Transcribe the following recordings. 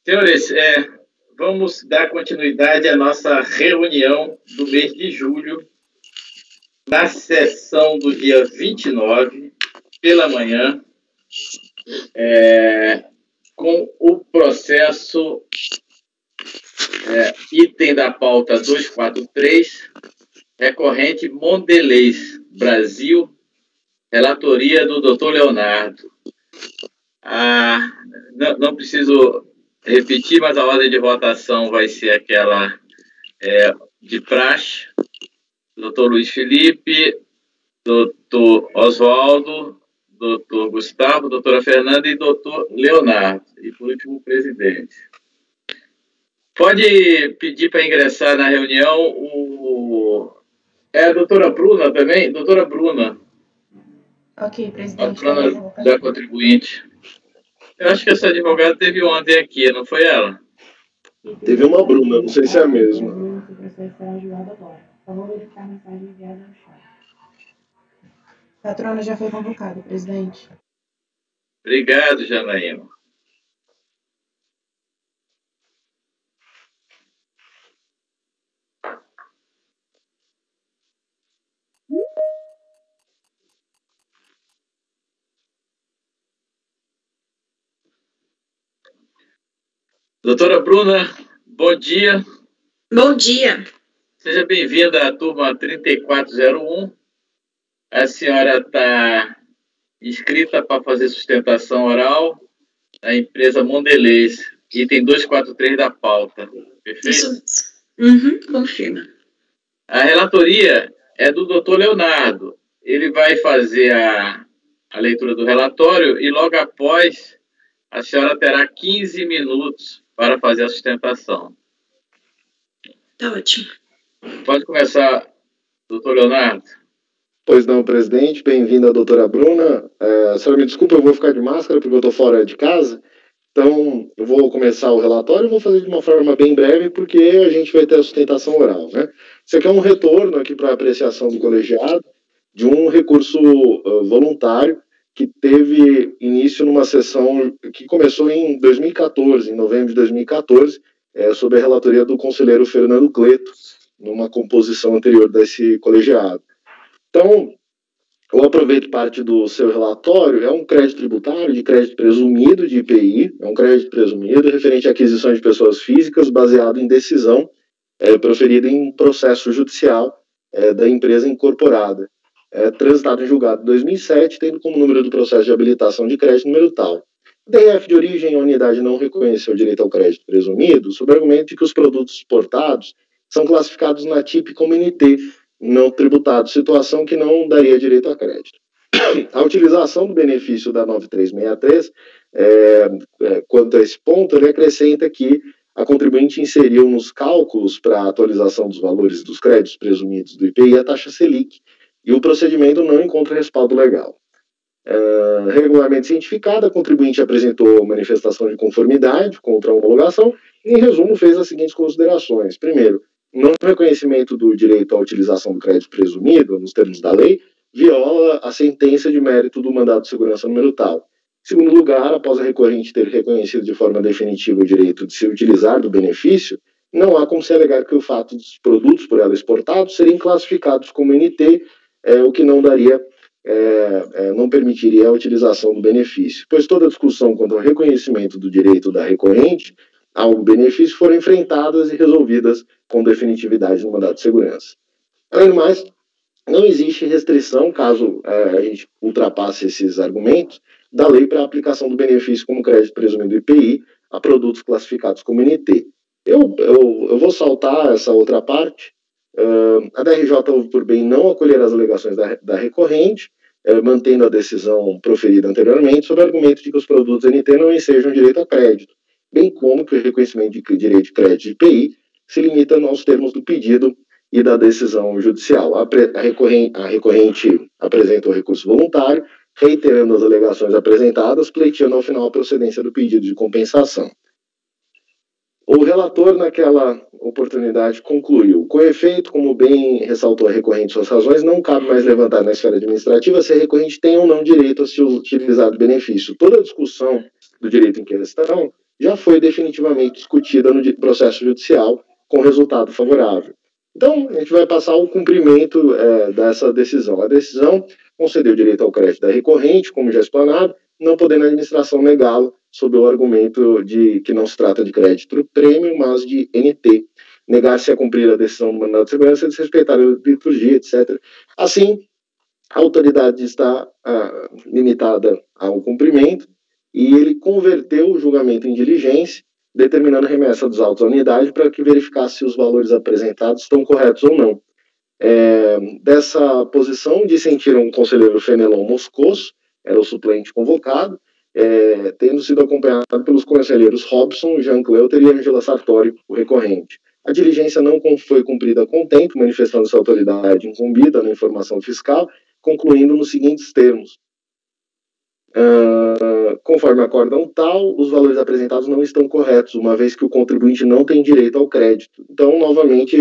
Senhores, vamos dar continuidade à nossa reunião do mês de julho, na sessão do dia 29, pela manhã, com o processo item da pauta 243, recorrente Mondelez Brasil, relatoria do Dr. Leonardo. Não preciso repetir, mas a ordem de votação vai ser aquela de praxe. Dr. Luiz Felipe, Dr. Oswaldo, Dr. Gustavo, doutora Fernanda e Dr. Leonardo. E, por último, o presidente. Pode pedir para ingressar na reunião a doutora Bruna também? Doutora Bruna. Ok, presidente. A Bruna da contribuinte. Eu acho que essa advogada teve ontem aqui, não foi ela? Teve uma Bruna, não sei se é a mesma. O processo será julgado agora. Só vou verificar a mensagem enviada no chat. Patrona já foi convocada, presidente. Obrigado, Janaína. Doutora Bruna, bom dia. Bom dia. Seja bem-vinda à turma 3401. A senhora está inscrita para fazer sustentação oral na empresa Mondelez, item 243 da pauta. Perfeito? Isso. Confirma. A relatoria é do Dr. Leonardo. Ele vai fazer a leitura do relatório e logo após a senhora terá 15 minutos para fazer a sustentação. Tá ótimo. Pode começar, doutor Leonardo. Pois não, presidente. Bem-vinda, doutora Bruna. A senhora me desculpa, eu vou ficar de máscara porque eu estou fora de casa. Então, eu vou começar o relatório e vou fazer de uma forma bem breve porque a gente vai ter a sustentação oral, né? Isso aqui é um retorno aqui para a apreciação do colegiado de um recurso voluntário que teve início numa sessão que começou em 2014, em novembro de 2014, sob a relatoria do conselheiro Fernando Cleto, numa composição anterior desse colegiado. Então, eu aproveito parte do seu relatório, é um crédito tributário de crédito presumido de IPI, é um crédito presumido referente à aquisição de pessoas físicas baseado em decisão proferida em processo judicial da empresa incorporada, transitado em julgado em 2007, tendo como número do processo de habilitação de crédito número tal. DF de origem, a unidade não reconheceu o direito ao crédito presumido, sob o argumento de que os produtos exportados são classificados na TIP como NT, não tributado, situação que não daria direito a crédito. A utilização do benefício da 9363, quanto a esse ponto, ele acrescenta que a contribuinte inseriu nos cálculos para a atualização dos valores dos créditos presumidos do IPI a taxa Selic, e o procedimento não encontra respaldo legal. Regularmente cientificada, a contribuinte apresentou manifestação de conformidade contra a homologação e, em resumo, fez as seguintes considerações. Primeiro, não reconhecimento do direito à utilização do crédito presumido, nos termos da lei, viola a sentença de mérito do mandado de segurança número tal. Em segundo lugar, após a recorrente ter reconhecido de forma definitiva o direito de se utilizar do benefício, não há como se alegar que o fato dos produtos por ela exportados serem classificados como NT, o que não daria, não permitiria a utilização do benefício, pois toda discussão quanto ao reconhecimento do direito da recorrente ao benefício foram enfrentadas e resolvidas com definitividade no mandado de segurança. Além do mais, não existe restrição, caso a gente ultrapasse esses argumentos, da lei para a aplicação do benefício como crédito presumido IPI a produtos classificados como NT. Eu vou saltar essa outra parte. A DRJ houve por bem não acolher as alegações da recorrente, mantendo a decisão proferida anteriormente, sob o argumento de que os produtos NT não ensejam direito a crédito, bem como que o reconhecimento de direito de crédito de IPI se limita aos termos do pedido e da decisão judicial. A recorrente apresenta o recurso voluntário, reiterando as alegações apresentadas, pleiteando ao final a procedência do pedido de compensação. O relator, naquela oportunidade, concluiu: com efeito, como bem ressaltou a recorrente suas razões, não cabe mais levantar na esfera administrativa se a recorrente tem ou não direito a se utilizar do benefício. Toda a discussão do direito em questão já foi definitivamente discutida no processo judicial com resultado favorável. Então, a gente vai passar o cumprimento dessa decisão. A decisão concedeu direito ao crédito da recorrente, como já explanado, não podendo a administração negá-lo sob o argumento de que não se trata de crédito prêmio, mas de NT. Negar-se a cumprir a decisão do mandado de segurança, desrespeitar a liturgia, etc. Assim, a autoridade está limitada ao cumprimento e ele converteu o julgamento em diligência, determinando a remessa dos autos à unidade para que verificasse se os valores apresentados estão corretos ou não. Dessa posição dissentiram o conselheiro Fenelon Moscoso, era o suplente convocado, tendo sido acompanhado pelos conselheiros Robson, Jean Cleuter e Angela Sartori, o recorrente. A diligência não foi cumprida com tempo, manifestando essa autoridade incumbida na informação fiscal, concluindo nos seguintes termos. Conforme acórdão tal, os valores apresentados não estão corretos, uma vez que o contribuinte não tem direito ao crédito. Então, novamente,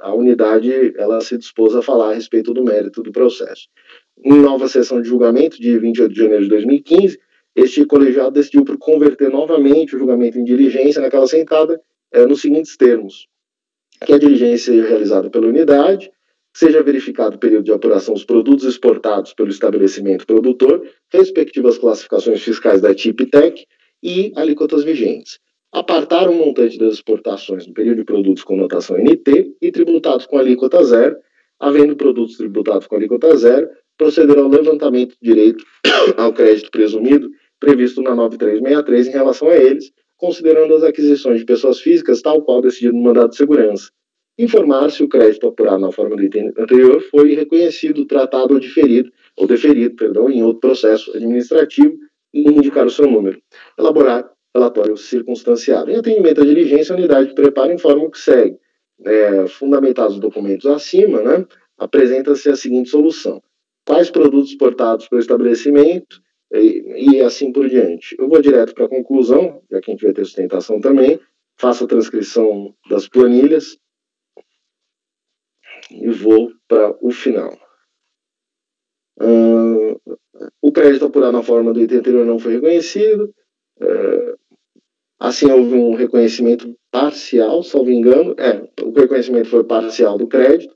a unidade ela se dispôs a falar a respeito do mérito do processo. Em nova sessão de julgamento, de 28 de janeiro de 2015, este colegiado decidiu por converter novamente o julgamento em diligência naquela sentada, nos seguintes termos: que a diligência seja realizada pela unidade, seja verificado o período de apuração dos produtos exportados pelo estabelecimento produtor, respectivas classificações fiscais da TIP e TEC e alíquotas vigentes. Apartar o montante das exportações no período de produtos com notação NT e tributados com alíquota zero, havendo produtos tributados com alíquota zero, proceder ao levantamento do direito ao crédito presumido previsto na 9363 em relação a eles, considerando as aquisições de pessoas físicas tal qual decidido no mandado de segurança. Informar se o crédito apurado na forma do item anterior foi reconhecido, tratado ou deferido, em outro processo administrativo e indicar o seu número. Elaborar relatório circunstanciado. Em atendimento à diligência, a unidade prepara e informa o que segue. Fundamentados os documentos acima, apresenta-se a seguinte solução: quais produtos exportados pelo estabelecimento e assim por diante. Eu vou direto para a conclusão, já que a gente vai ter sustentação também, faço a transcrição das planilhas e vou para o final. O crédito apurado na forma do item anterior não foi reconhecido. Assim, houve um reconhecimento parcial, salvo engano. O reconhecimento foi parcial do crédito.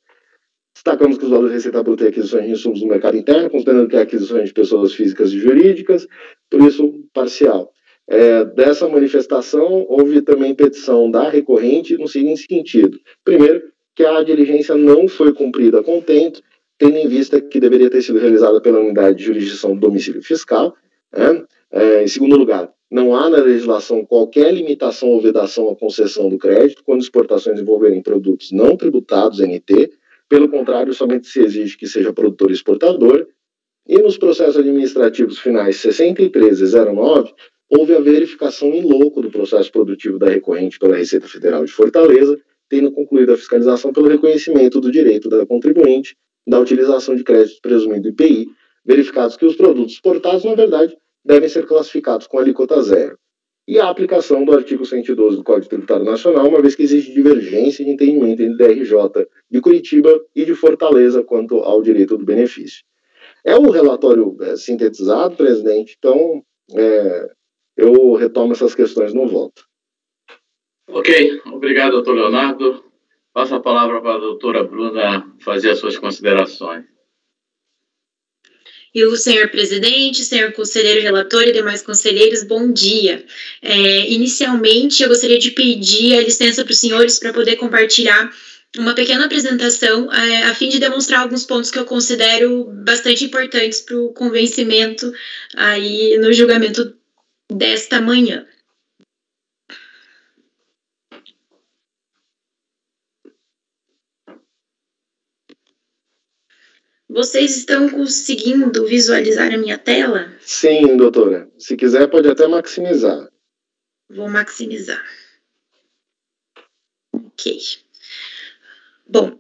Destacamos que os valores de receita bruta e aquisições de insumos no mercado interno, considerando que é aquisições de pessoas físicas e jurídicas, por isso, parcial. Dessa manifestação, houve também petição da recorrente no seguinte sentido: primeiro, que a diligência não foi cumprida a contento, tendo em vista que deveria ter sido realizada pela unidade de jurisdição do domicílio fiscal. Em segundo lugar, não há na legislação qualquer limitação ou vedação à concessão do crédito quando exportações envolverem produtos não tributados NT. Pelo contrário, somente se exige que seja produtor e exportador. E nos processos administrativos finais 63 e 09, houve a verificação in loco do processo produtivo da recorrente pela Receita Federal de Fortaleza, tendo concluído a fiscalização pelo reconhecimento do direito da contribuinte da utilização de créditos presumido IPI, verificados que os produtos exportados, na verdade, devem ser classificados com alíquota zero. E a aplicação do artigo 112 do Código Tributário Nacional, uma vez que existe divergência de entendimento entre DRJ de Curitiba e de Fortaleza quanto ao direito do benefício. É um relatório sintetizado, presidente, então eu retomo essas questões no voto. Ok, obrigado, doutor Leonardo. Passo a palavra para a doutora Bruna fazer as suas considerações. E o senhor presidente, senhor conselheiro relator e demais conselheiros, bom dia. Inicialmente, eu gostaria de pedir a licença para os senhores para poder compartilhar uma pequena apresentação a fim de demonstrar alguns pontos que eu considero bastante importantes para o convencimento aí no julgamento desta manhã. Vocês estão conseguindo visualizar a minha tela? Sim, doutora. Se quiser, pode até maximizar. Vou maximizar. Ok. Bom,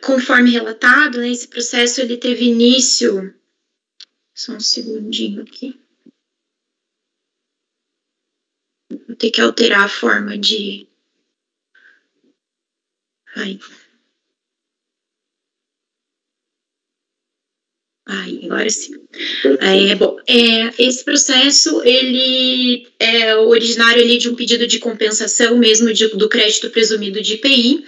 conforme relatado, esse processo ele teve início... Só um segundinho aqui. Vou ter que alterar a forma de... Aí. Agora sim. Esse processo, ele é originário ali de um pedido de compensação mesmo do crédito presumido de IPI,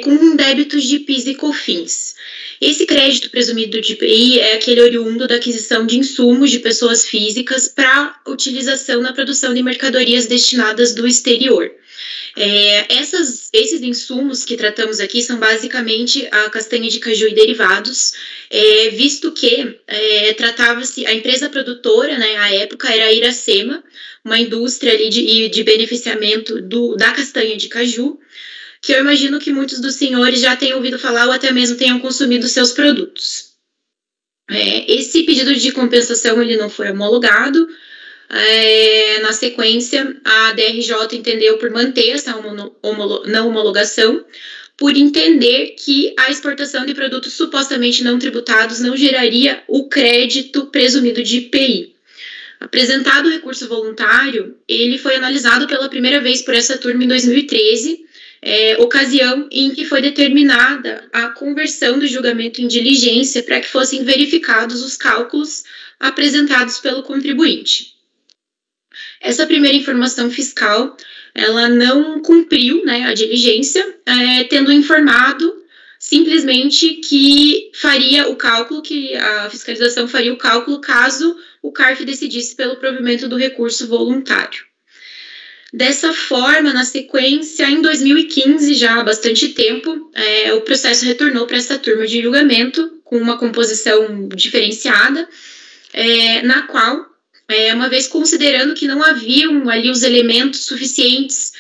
com débitos de PIS e COFINS. Esse crédito presumido de IPI é aquele oriundo da aquisição de insumos de pessoas físicas para utilização na produção de mercadorias destinadas do exterior. Esses insumos que tratamos aqui são basicamente a castanha de caju e derivados, visto que tratava-se, a empresa produtora, né, à época, era a Iracema, uma indústria ali de beneficiamento da castanha de caju, que eu imagino que muitos dos senhores já tenham ouvido falar ou até mesmo tenham consumido seus produtos. Esse pedido de compensação ele não foi homologado. Na sequência, a DRJ entendeu por manter essa não homologação, por entender que a exportação de produtos supostamente não tributados não geraria o crédito presumido de IPI. Apresentado o recurso voluntário, ele foi analisado pela primeira vez por essa turma em 2013, ocasião em que foi determinada a conversão do julgamento em diligência para que fossem verificados os cálculos apresentados pelo contribuinte. Essa primeira informação fiscal, ela não cumpriu, né, a diligência, tendo informado simplesmente que faria o cálculo, que a fiscalização faria o cálculo caso o CARF decidisse pelo provimento do recurso voluntário. Dessa forma, na sequência, em 2015, já há bastante tempo, o processo retornou para essa turma de julgamento com uma composição diferenciada, na qual, uma vez considerando que não haviam ali os elementos suficientes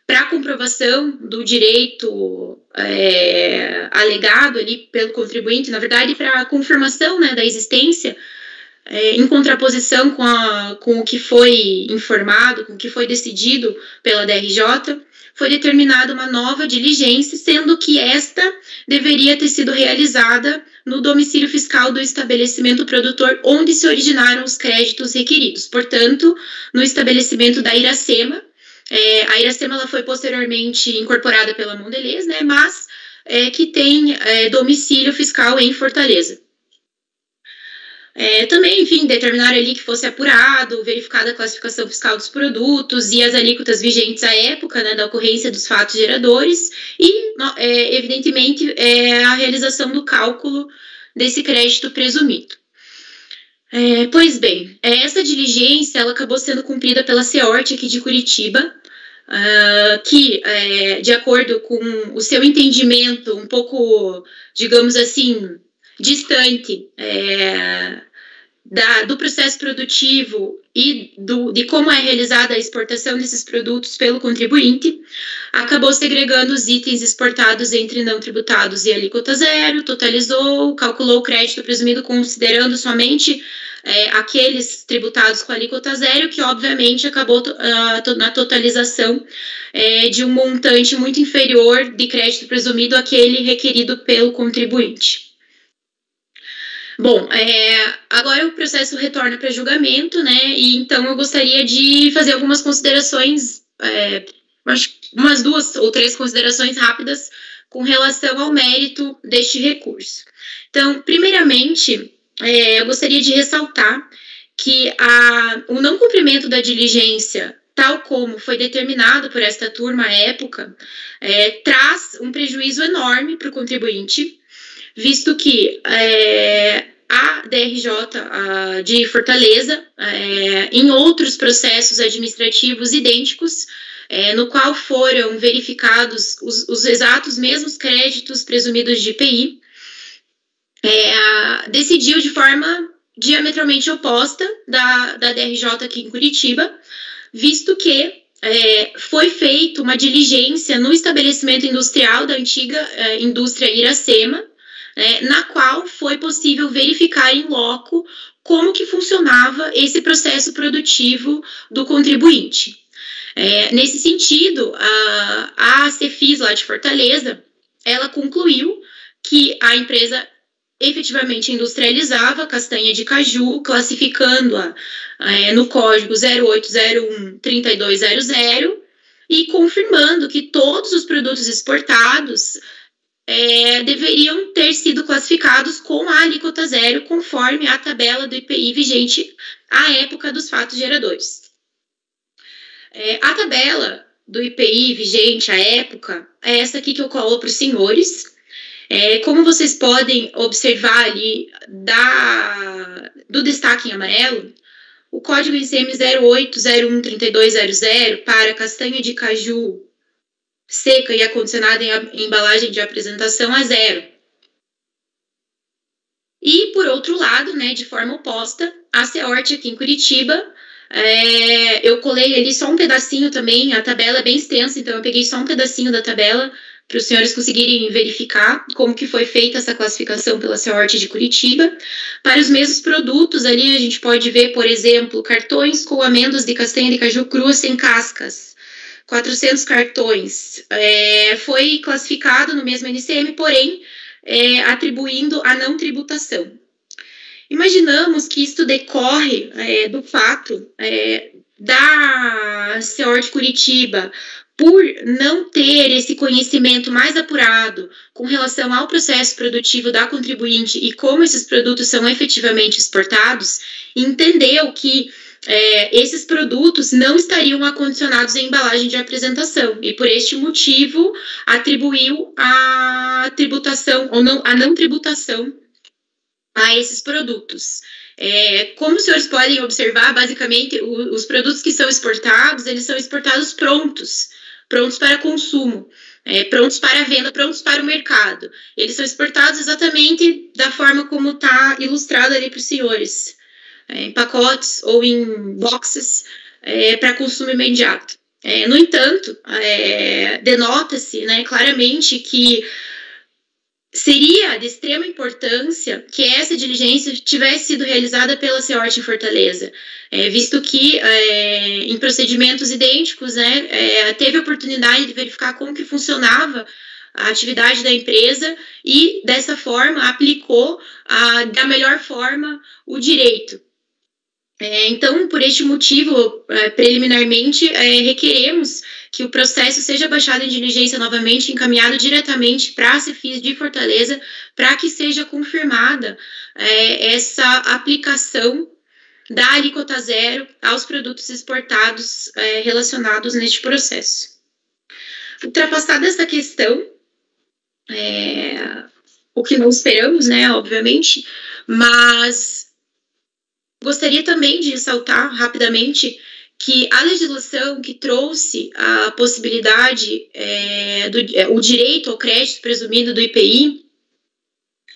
para a comprovação do direito alegado ali pelo contribuinte, na verdade, para a confirmação, né, da existência, em contraposição com o que foi informado, com o que foi decidido pela DRJ, foi determinada uma nova diligência, sendo que esta deveria ter sido realizada no domicílio fiscal do estabelecimento produtor onde se originaram os créditos requeridos. Portanto, no estabelecimento da Iracema. A Iracema ela foi posteriormente incorporada pela Mondelez, né, mas que tem domicílio fiscal em Fortaleza. Também, enfim, determinaram ali que fosse apurado, verificada a classificação fiscal dos produtos e as alíquotas vigentes à época, né, da ocorrência dos fatos geradores e, evidentemente, a realização do cálculo desse crédito presumido. Pois bem, essa diligência ela acabou sendo cumprida pela CEORT aqui de Curitiba, que, de acordo com o seu entendimento um pouco, digamos assim, distante do processo produtivo e de como é realizada a exportação desses produtos pelo contribuinte, acabou segregando os itens exportados entre não tributados e alíquota zero, totalizou, calculou o crédito presumido considerando somente aqueles tributados com alíquota zero, que obviamente acabou na totalização de um montante muito inferior de crédito presumido àquele requerido pelo contribuinte. Bom, agora o processo retorna para julgamento, né, e então eu gostaria de fazer algumas considerações, acho umas 2 ou 3 considerações rápidas com relação ao mérito deste recurso. Então, primeiramente, eu gostaria de ressaltar que o não cumprimento da diligência, tal como foi determinado por esta turma à época, traz um prejuízo enorme para o contribuinte, visto que a DRJ de Fortaleza, em outros processos administrativos idênticos, no qual foram verificados os exatos mesmos créditos presumidos de IPI, decidiu de forma diametralmente oposta da DRJ aqui em Curitiba, visto que foi feita uma diligência no estabelecimento industrial da antiga indústria Iracema, na qual foi possível verificar em loco como que funcionava esse processo produtivo do contribuinte. Nesse sentido, a Cefis lá de Fortaleza, ela concluiu que a empresa efetivamente industrializava castanha de caju, classificando-a no código 0801-3200 e confirmando que todos os produtos exportados deveriam ter sido classificados com a alíquota zero, conforme a tabela do IPI vigente à época dos fatos geradores. A tabela do IPI vigente à época é essa aqui que eu colo para os senhores. Como vocês podem observar ali do destaque em amarelo, o código ICM 08013200 para castanha de caju seca e acondicionada em embalagem de apresentação a 0. E, por outro lado, né, de forma oposta, a CEORT aqui em Curitiba, eu colei ali só um pedacinho também, a tabela é bem extensa, então eu peguei só um pedacinho da tabela para os senhores conseguirem verificar como que foi feita essa classificação pela CEORT de Curitiba. Para os mesmos produtos ali, a gente pode ver, por exemplo, cartões com amêndoas de castanha de caju crua sem cascas, 400 cartões, foi classificado no mesmo NCM, porém, atribuindo a não tributação. Imaginamos que isto decorre do fato da CEORT Curitiba, por não ter esse conhecimento mais apurado com relação ao processo produtivo da contribuinte e como esses produtos são efetivamente exportados, entendeu que esses produtos não estariam acondicionados em embalagem de apresentação e, por este motivo, atribuiu a tributação ou não, a não tributação a esses produtos. Como os senhores podem observar, basicamente, os produtos que são exportados, eles são exportados prontos para consumo, prontos para venda, prontos para o mercado. Eles são exportados exatamente da forma como está ilustrado ali para os senhores, em pacotes ou em boxes para consumo imediato. No entanto, denota-se, né, claramente que seria de extrema importância que essa diligência tivesse sido realizada pela CEORT em Fortaleza, visto que em procedimentos idênticos, né, teve a oportunidade de verificar como que funcionava a atividade da empresa e, dessa forma, aplicou da melhor forma o direito. Então, por este motivo, preliminarmente, requeremos que o processo seja baixado em diligência novamente, encaminhado diretamente para a Cefis de Fortaleza, para que seja confirmada essa aplicação da alíquota zero aos produtos exportados relacionados neste processo. Ultrapassada essa questão, o que não esperamos, né, obviamente, mas gostaria também de ressaltar rapidamente que a legislação que trouxe a possibilidade, o direito ao crédito presumido do IPI,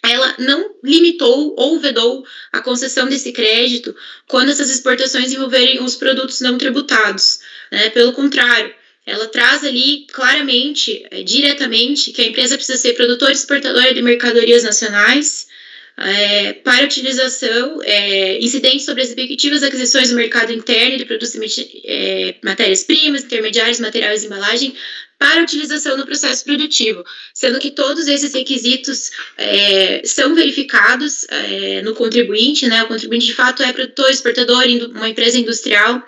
ela não limitou ou vedou a concessão desse crédito quando essas exportações envolverem os produtos não tributados, né? Pelo contrário, ela traz ali claramente, diretamente, que a empresa precisa ser produtora e exportadora de mercadorias nacionais, para utilização incidente sobre as respectivas aquisições do mercado interno de produtos e matérias-primas, intermediários, materiais de embalagem, para utilização no processo produtivo, sendo que todos esses requisitos são verificados no contribuinte, né? O contribuinte de fato é produtor, exportador, uma empresa industrial,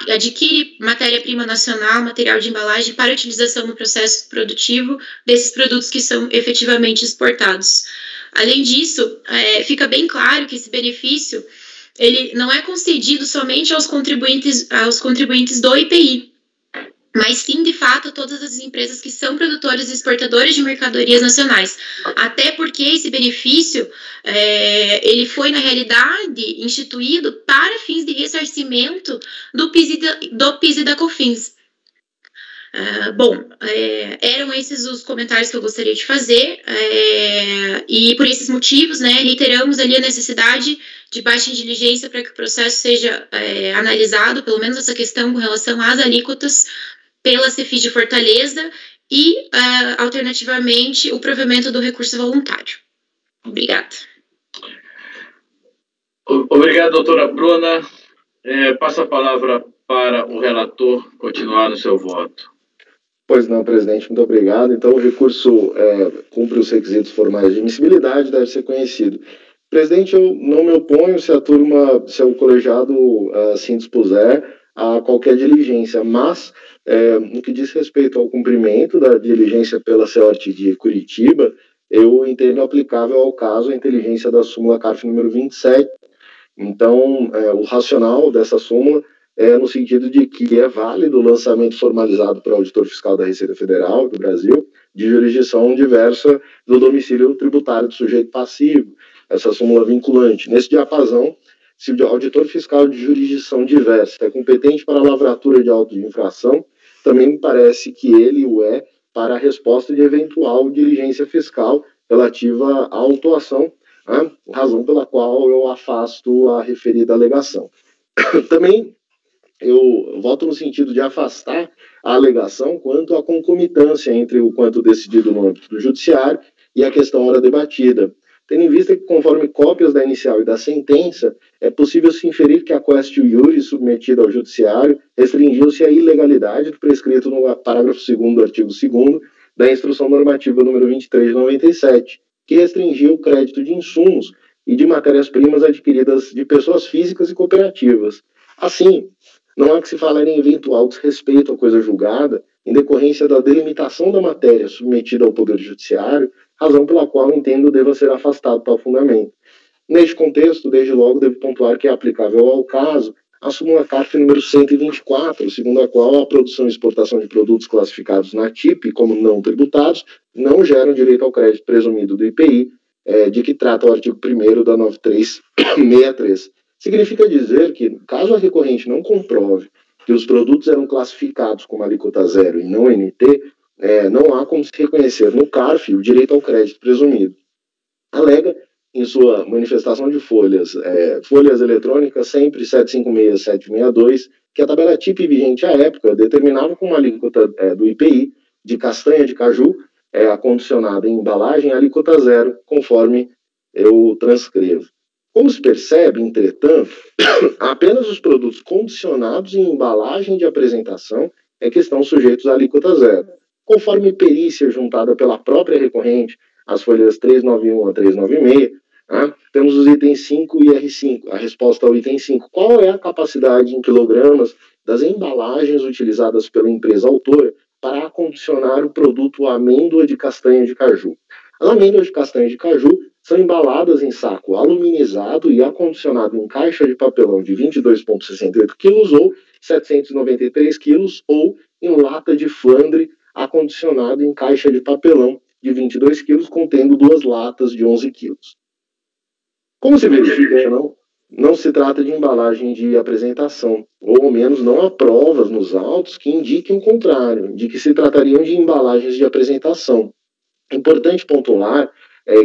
adquire matéria-prima nacional, material de embalagem para utilização no processo produtivo desses produtos que são efetivamente exportados. Além disso, fica bem claro que esse benefício ele não é concedido somente aos contribuintes do IPI, mas sim, de fato, a todas as empresas que são produtoras e exportadoras de mercadorias nacionais. Até porque esse benefício, ele foi, na realidade, instituído para fins de ressarcimento do PIS e da COFINS. Eram esses os comentários que eu gostaria de fazer, e por esses motivos, né, reiteramos ali a necessidade de baixa diligência para que o processo seja analisado, pelo menos essa questão com relação às alíquotas, pela Cefis de Fortaleza e, alternativamente, o provimento do recurso voluntário. Obrigada. Obrigado, doutora Bruna. Passo a palavra para o relator continuar no seu voto. Pois não, presidente, muito obrigado. Então, o recurso cumpre os requisitos formais de admissibilidade, deve ser conhecido. Presidente, eu não me oponho se o colegiado assim dispuser a qualquer diligência, mas no que diz respeito ao cumprimento da diligência pela CEORT de Curitiba, eu entendo aplicável ao caso a inteligência da súmula CARF número 27. Então, o racional dessa súmula é no sentido de que é válido o lançamento formalizado para o auditor fiscal da Receita Federal do Brasil de jurisdição diversa do domicílio tributário do sujeito passivo, essa súmula vinculante. Nesse diapasão, se o auditor fiscal de jurisdição diversa é competente para a lavratura de auto de infração, também me parece que ele o é para a resposta de eventual diligência fiscal relativa à autuação, razão pela qual eu afasto a referida alegação. Também eu voto no sentido de afastar a alegação quanto à concomitância entre o quanto decidido no âmbito do judiciário e a questão ora debatida, tendo em vista que, conforme cópias da inicial e da sentença, é possível se inferir que a quaestio iuris submetida ao judiciário restringiu-se à ilegalidade do prescrito no parágrafo 2º do artigo 2º da Instrução Normativa número 23 de 97, que restringiu o crédito de insumos e de matérias-primas adquiridas de pessoas físicas e cooperativas. Assim, não há que se falar em eventual desrespeito à coisa julgada em decorrência da delimitação da matéria submetida ao Poder Judiciário, razão pela qual entendo deva ser afastado tal fundamento. Neste contexto, desde logo, devo pontuar que é aplicável ao caso a súmula CARF número 124, segundo a qual a produção e exportação de produtos classificados na TIP como não tributados não geram direito ao crédito presumido do IPI, de que trata o artigo 1º da 9363. Significa dizer que, caso a recorrente não comprove que os produtos eram classificados como alíquota zero e não NT, não há como se reconhecer no CARF o direito ao crédito presumido. Alega, em sua manifestação de folhas eletrônicas, sempre 756-762, que a tabela TIP vigente à época determinava como alíquota do IPI de castanha de caju acondicionada em embalagem alíquota zero, conforme eu transcrevo. Como se percebe, entretanto, apenas os produtos condicionados em embalagem de apresentação é que estão sujeitos à alíquota zero. Conforme perícia juntada pela própria recorrente, as folhas 391 a 396, temos os itens 5 e R5. A resposta ao item 5, qual é a capacidade em quilogramas das embalagens utilizadas pela empresa autora para acondicionar o produto amêndoa de castanha de caju? As amêndoas de castanha de caju são embaladas em saco aluminizado e acondicionado em caixa de papelão de 22,68 kg ou 793 kg ou em lata de flandre acondicionado em caixa de papelão de 22 kg contendo 2 latas de 11 kg. Como se verifica, não se trata de embalagem de apresentação, ou ao menos não há provas nos autos que indiquem o contrário, de que se tratariam de embalagens de apresentação. Importante pontuar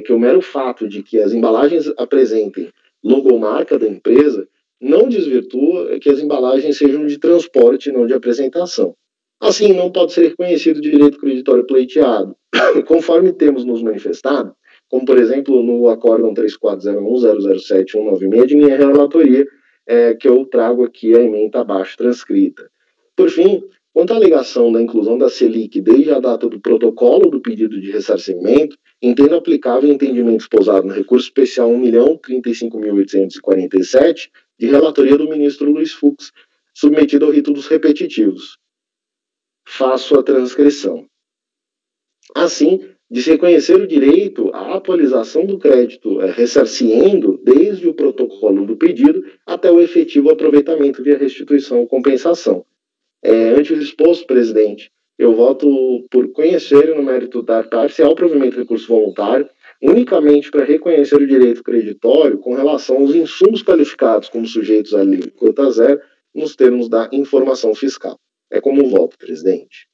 que o mero fato de que as embalagens apresentem logomarca da empresa não desvirtua que as embalagens sejam de transporte e não de apresentação. Assim, não pode ser reconhecido o direito creditório pleiteado, conforme temos nos manifestado, como, por exemplo, no Acórdão 3401-007-196 de minha relatoria, que eu trago aqui a ementa abaixo transcrita. Por fim, quanto à alegação da inclusão da Selic desde a data do protocolo do pedido de ressarcimento, entendo aplicável o entendimento esposado no recurso especial 1.035.847, de relatoria do ministro Luiz Fux, submetido ao rito dos repetitivos. Faço a transcrição. Assim, de se reconhecer o direito à atualização do crédito ressarciendo desde o protocolo do pedido até o efetivo aproveitamento via restituição ou compensação. Ante o exposto, presidente, eu voto por conhecer no mérito dar parcial provimento de recurso voluntário unicamente para reconhecer o direito creditório com relação aos insumos qualificados como sujeitos à alíquota zero nos termos da informação fiscal. É como voto, presidente.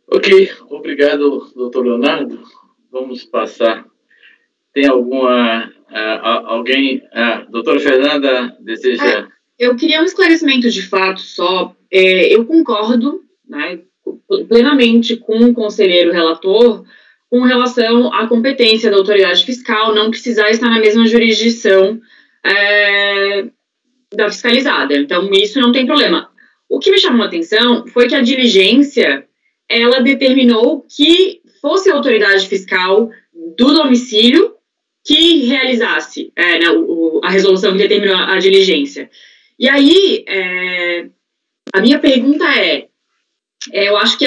Ok, obrigado, doutor Leonardo. Vamos passar. Tem alguém, doutora Fernanda, deseja... Eu queria um esclarecimento de fato só. Eu concordo, né, plenamente com o conselheiro relator com relação à competência da autoridade fiscal não precisar estar na mesma jurisdição da fiscalizada. Então, isso não tem problema. O que me chamou a atenção foi que a diligência, ela determinou que fosse a autoridade fiscal do domicílio que realizasse a resolução que determinou a diligência. E aí, a minha pergunta eu acho que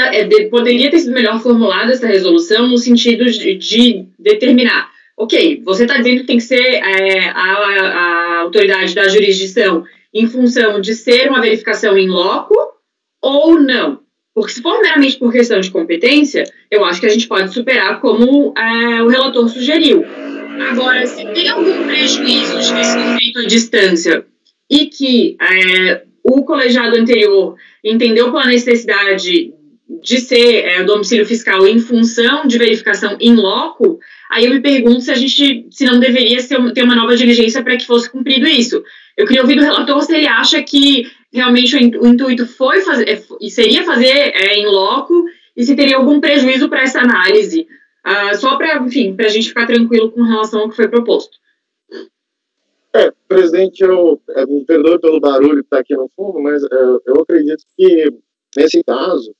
poderia ter sido melhor formulada essa resolução no sentido de determinar, ok, você está dizendo que tem que ser a autoridade da jurisdição em função de ser uma verificação in loco ou não? Porque se for meramente por questão de competência, eu acho que a gente pode superar como o relator sugeriu. Agora, se tem algum prejuízo de ter sido feito à distância e que o colegiado anterior entendeu pela necessidade de ser domicílio fiscal em função de verificação in loco, aí eu me pergunto se não deveria ter uma nova diligência para que fosse cumprido isso. Eu queria ouvir do relator se ele acha que realmente o intuito seria fazer in loco e se teria algum prejuízo para essa análise, só para a gente ficar tranquilo com relação ao que foi proposto. Presidente, me perdoe pelo barulho que está aqui no fundo, mas eu acredito que, nesse caso,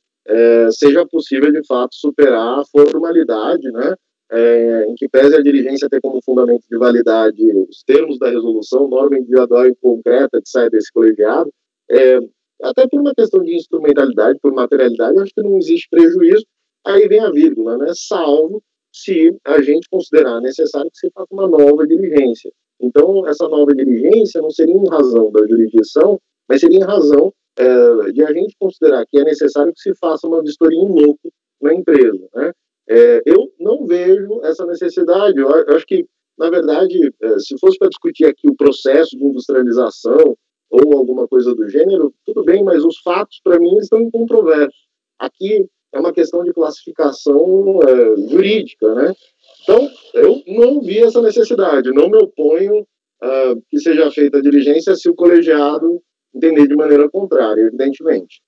seja possível, de fato, superar a formalidade, né, em que pese a diligência ter como fundamento de validade os termos da resolução, norma individual e concreta que sai desse colegiado, até por uma questão de instrumentalidade, por materialidade, acho que não existe prejuízo, aí vem a vírgula, né, salvo se a gente considerar necessário que se faça uma nova diligência. Então, essa nova diligência não seria em razão da jurisdição, mas seria em razão de a gente considerar que é necessário que se faça uma vistoria in loco na empresa, né? Eu não vejo essa necessidade. Eu acho que, na verdade, se fosse para discutir aqui o processo de industrialização ou alguma coisa do gênero, tudo bem, mas os fatos, para mim, estão incontroversos. Aqui é uma questão de classificação jurídica, né? Então, eu não vi essa necessidade, não me oponho que seja feita a diligência se o colegiado entender de maneira contrária, evidentemente.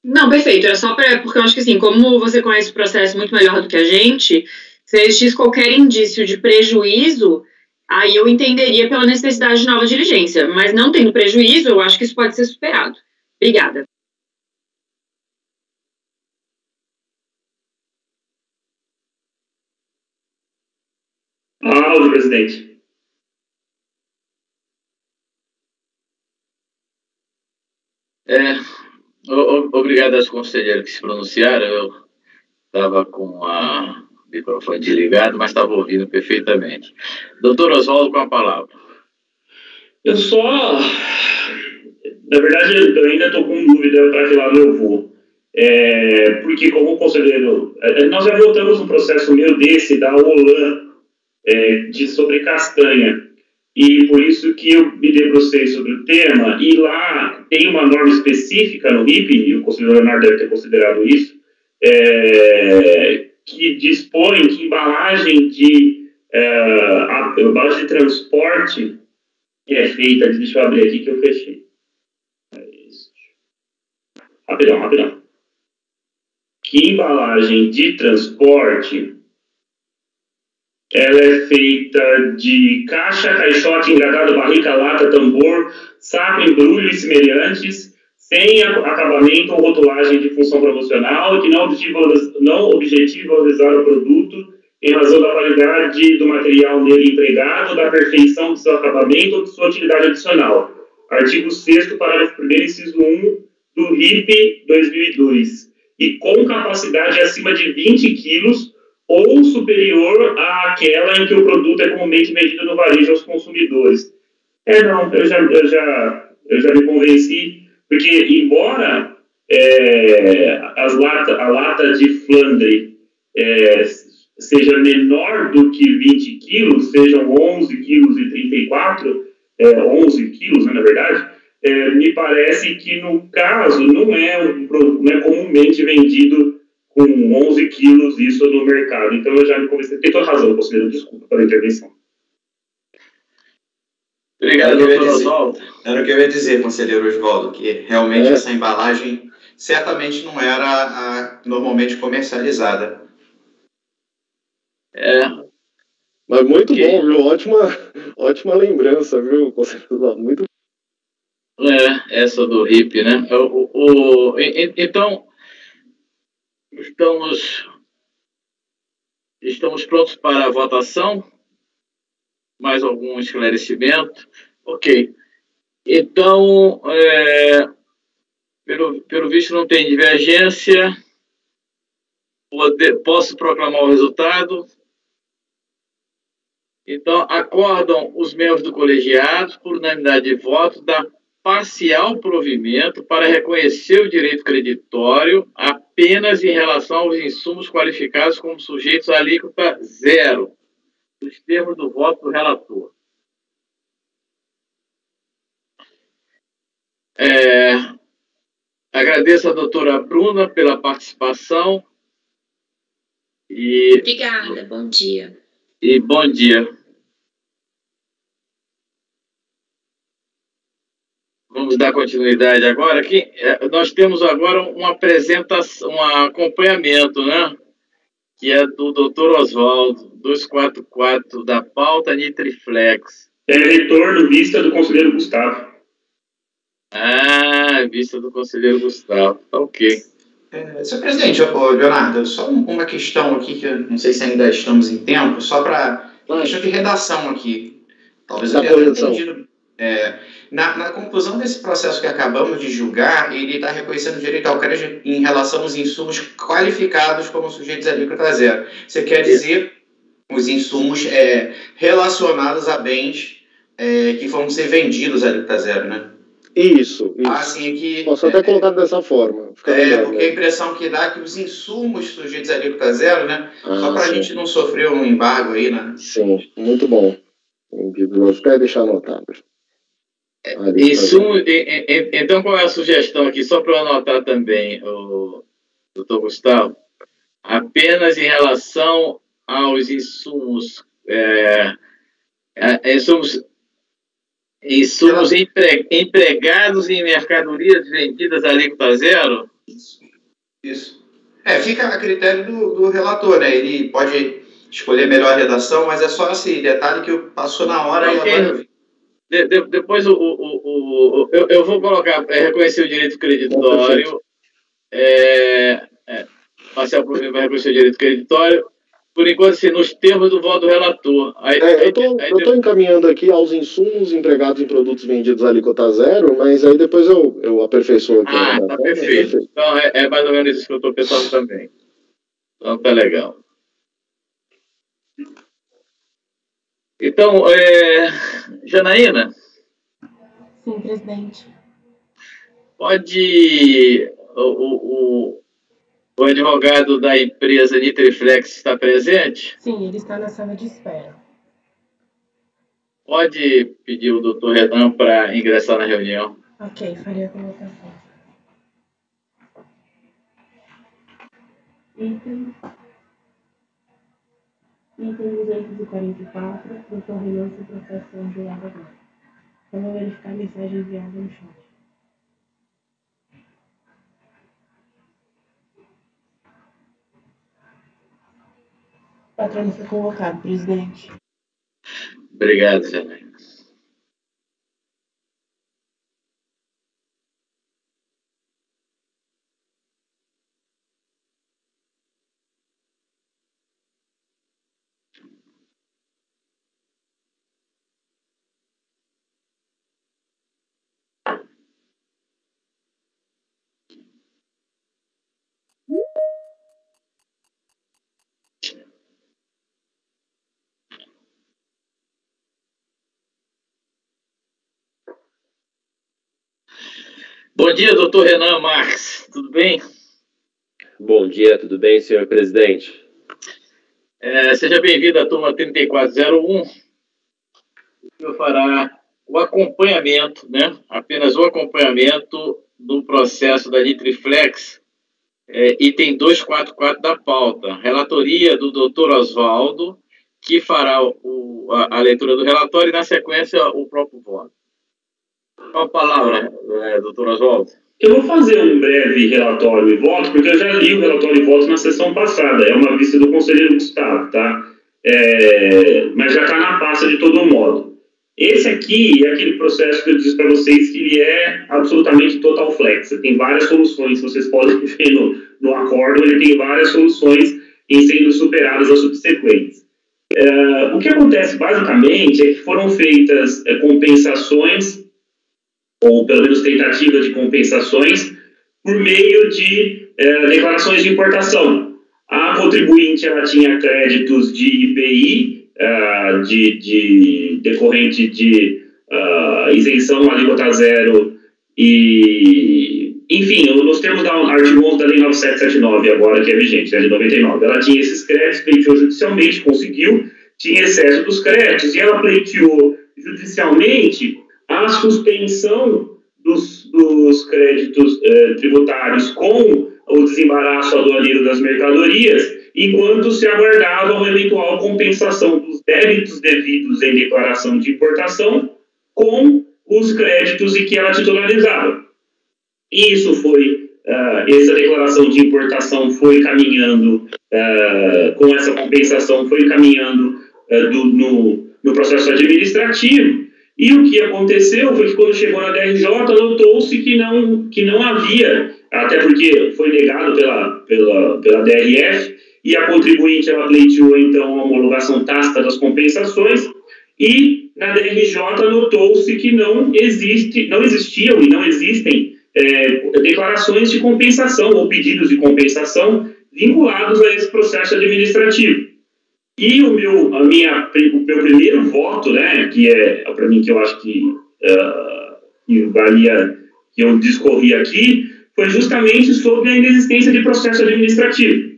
Não, perfeito, era só porque eu acho que assim, como você conhece o processo muito melhor do que a gente, se existisse qualquer indício de prejuízo, aí eu entenderia pela necessidade de nova diligência, mas não tendo prejuízo, eu acho que isso pode ser superado. Obrigada. Áudio, presidente. Obrigado aos conselheiros que se pronunciaram. Eu estava com o microfone desligado, mas estava ouvindo perfeitamente. Doutor Oswaldo, com a palavra. Na verdade, eu ainda estou com dúvida para que lado eu vou. Porque, como conselheiro, nós já voltamos um processo meu desse, da OLAN, sobre castanha. E por isso que eu me debrucei sobre o tema, e lá tem uma norma específica no RIP, e o conselheiro Leonardo deve ter considerado isso, que dispõe que embalagem de transporte é feita, deixa eu abrir aqui que eu fechei. Rapidão. Que embalagem de transporte ela é feita de caixa, caixote, engradado, barrica, lata, tambor, saco, embrulho e semelhantes, sem acabamento ou rotulagem de função promocional, que não objetivalizar o produto em razão da qualidade do material nele empregado, da perfeição do seu acabamento ou de sua utilidade adicional. Artigo 6º, parágrafo 1º, inciso 1 do RIP 2002. E com capacidade acima de 20 quilos ou superior àquela em que o produto é comumente vendido no varejo aos consumidores. Eu já me convenci, porque embora a lata de flandre seja menor do que 20 quilos, sejam 11 quilos e 34, 11 quilos, né, na verdade, me parece que no caso não é comumente vendido com 11 quilos isso no mercado. Então eu já me conversei. Tem toda razão, conselheiro. Desculpa pela intervenção. Obrigado, doutor Oswaldo. Era o que eu ia dizer, conselheiro Oswaldo, que realmente essa embalagem certamente não era a normalmente comercializada. Mas muito bom, viu? Ótima lembrança, viu, conselheiro Oswaldo? Muito essa do RIP, né? Então, estamos prontos para a votação? Mais algum esclarecimento? Ok. Então, pelo visto não tem divergência. Posso proclamar o resultado? Então, acordam os membros do colegiado, por unanimidade de voto, dar parcial provimento para reconhecer o direito creditório apenas em relação aos insumos qualificados como sujeitos à alíquota zero, nos termos do voto do relator. Agradeço à doutora Bruna pela participação. Obrigada, bom dia. E bom dia. Vamos dar continuidade agora. Aqui, nós temos agora uma apresentação, um acompanhamento, né? Que é do Dr. Oswaldo, 244, da pauta Nitriflex. É retorno, vista do conselheiro Gustavo. Vista do conselheiro Gustavo. Tá ok. Senhor presidente, Leonardo, só uma questão aqui, que eu não sei se ainda estamos em tempo, só para questão de redação aqui. Talvez eu tenha entendido. Na conclusão desse processo que acabamos de julgar, ele está reconhecendo o direito ao crédito em relação aos insumos qualificados como sujeitos à alíquota zero. Você quer dizer os insumos relacionados a bens que vão ser vendidos à alíquota zero, né? Isso. Assim, que, posso até colocar dessa forma. Porque a impressão que dá é que os insumos sujeitos à alíquota zero, né? Só para a gente não sofrer um embargo aí, né? Sim, muito bom. Vou ficar deixar anotado. Então, qual é a sugestão aqui? Só para eu anotar também, o doutor Gustavo. Apenas em relação aos insumos, insumos empregados em mercadorias vendidas à alíquota zero? Isso. Fica a critério do relator, né? Ele pode escolher a melhor redação, mas é só esse detalhe que passou na hora e agora eu vi. Depois eu vou colocar reconhecer o direito creditório, parcial provimento para reconhecer o direito creditório, por enquanto, assim, nos termos do voto do relator. Eu estou encaminhando aqui aos insumos empregados em produtos vendidos à alíquota zero, mas aí depois eu aperfeiçoo aqui. Tá perfeito. Então, é mais ou menos isso que eu estou pensando também. Então, tá legal. Então, Janaína? Sim, presidente. Pode o advogado da empresa Nitriflex está presente? Sim, ele está na sala de espera. Pode pedir o doutor Renan para ingressar na reunião. Ok, faria a colocação. Item 244, doutor Renan se processou julgado agora. Vamos verificar a mensagem enviada no chat. O patrono foi convocado, presidente. Obrigado, Janaína. Bom dia, doutor Renan Marques. Tudo bem? Bom dia, tudo bem, senhor presidente? Seja bem-vindo à turma 3401. O senhor fará o acompanhamento, né? Apenas o acompanhamento do processo da Nitriflex, item 244 da pauta. Relatoria do doutor Oswaldo, que fará a leitura do relatório e, na sequência, o próprio voto. Com a palavra, doutor Oswaldo. Eu vou fazer um breve relatório e voto, porque eu já li o relatório e voto na sessão passada. É uma vista do conselheiro Gustavo, tá? Mas já está na pasta de todo modo. Esse aqui é aquele processo que eu disse para vocês que ele é absolutamente total flex. Tem várias soluções, vocês podem ver no acordo, ele tem várias soluções em sendo superadas as subsequentes. O que acontece basicamente é que foram feitas compensações ou pelo menos tentativa de compensações, por meio de declarações de importação. A contribuinte ela tinha créditos de IPI, decorrente de isenção alíquota zero e, enfim, nos termos do artigo 11 da Lei 9779, agora que é vigente, de 99, ela tinha esses créditos, pleiteou judicialmente, conseguiu, tinha excesso dos créditos, e ela pleiteou judicialmente a suspensão dos créditos tributários com o desembaraço aduaneiro das mercadorias, enquanto se aguardava uma eventual compensação dos débitos devidos em declaração de importação com os créditos em que ela titularizava. E isso foi, essa declaração de importação foi caminhando, com essa compensação foi caminhando no processo administrativo. E o que aconteceu foi que quando chegou na DRJ, notou-se que não havia, até porque foi negado pela DRF, e a contribuinte ela pleiteou então a homologação tácita das compensações, e na DRJ notou-se que não existiam e não existem declarações de compensação ou pedidos de compensação vinculados a esse processo administrativo. E o meu primeiro voto, né, que é para mim que eu acho que valia, que eu discorri aqui, foi justamente sobre a inexistência de processo administrativo.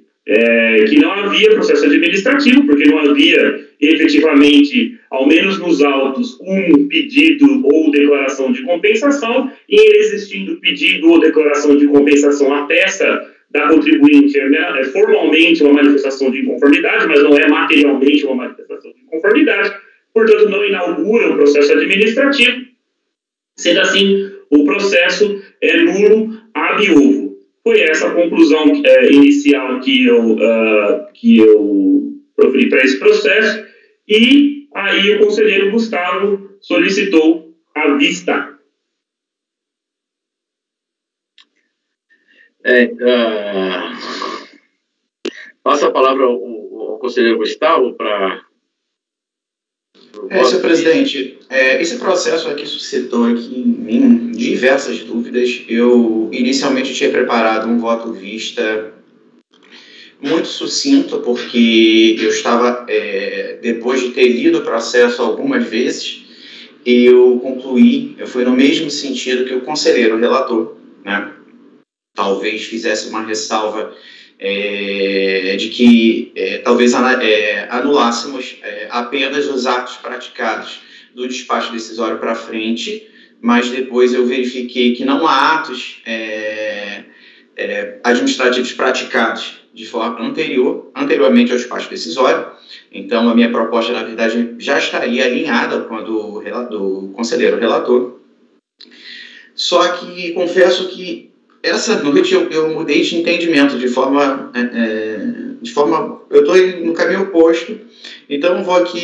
Que não havia processo administrativo, porque não havia efetivamente, ao menos nos autos, um pedido ou declaração de compensação, e existindo pedido ou declaração de compensação, a peça da contribuinte é formalmente uma manifestação de inconformidade, mas não é materialmente uma manifestação de inconformidade, portanto não inaugura o processo administrativo, sendo assim, o processo é nulo ab ovo. Foi essa a conclusão inicial que eu proferi para esse processo, e aí o conselheiro Gustavo solicitou a vista. Passo a palavra ao conselheiro Gustavo para... Senhor presidente, esse processo aqui suscitou aqui em mim diversas dúvidas. Eu inicialmente tinha preparado um voto vista muito sucinto, porque eu estava, depois de ter lido o processo algumas vezes, eu fui no mesmo sentido que o conselheiro relator, né? Talvez fizesse uma ressalva de que talvez anulássemos apenas os atos praticados do despacho decisório para frente, mas depois eu verifiquei que não há atos administrativos praticados de forma anteriormente ao despacho decisório. Então a minha proposta, na verdade, já estaria alinhada com a do conselheiro relator. Só que confesso que essa noite eu mudei de entendimento de forma eu estou no caminho oposto. Então vou aqui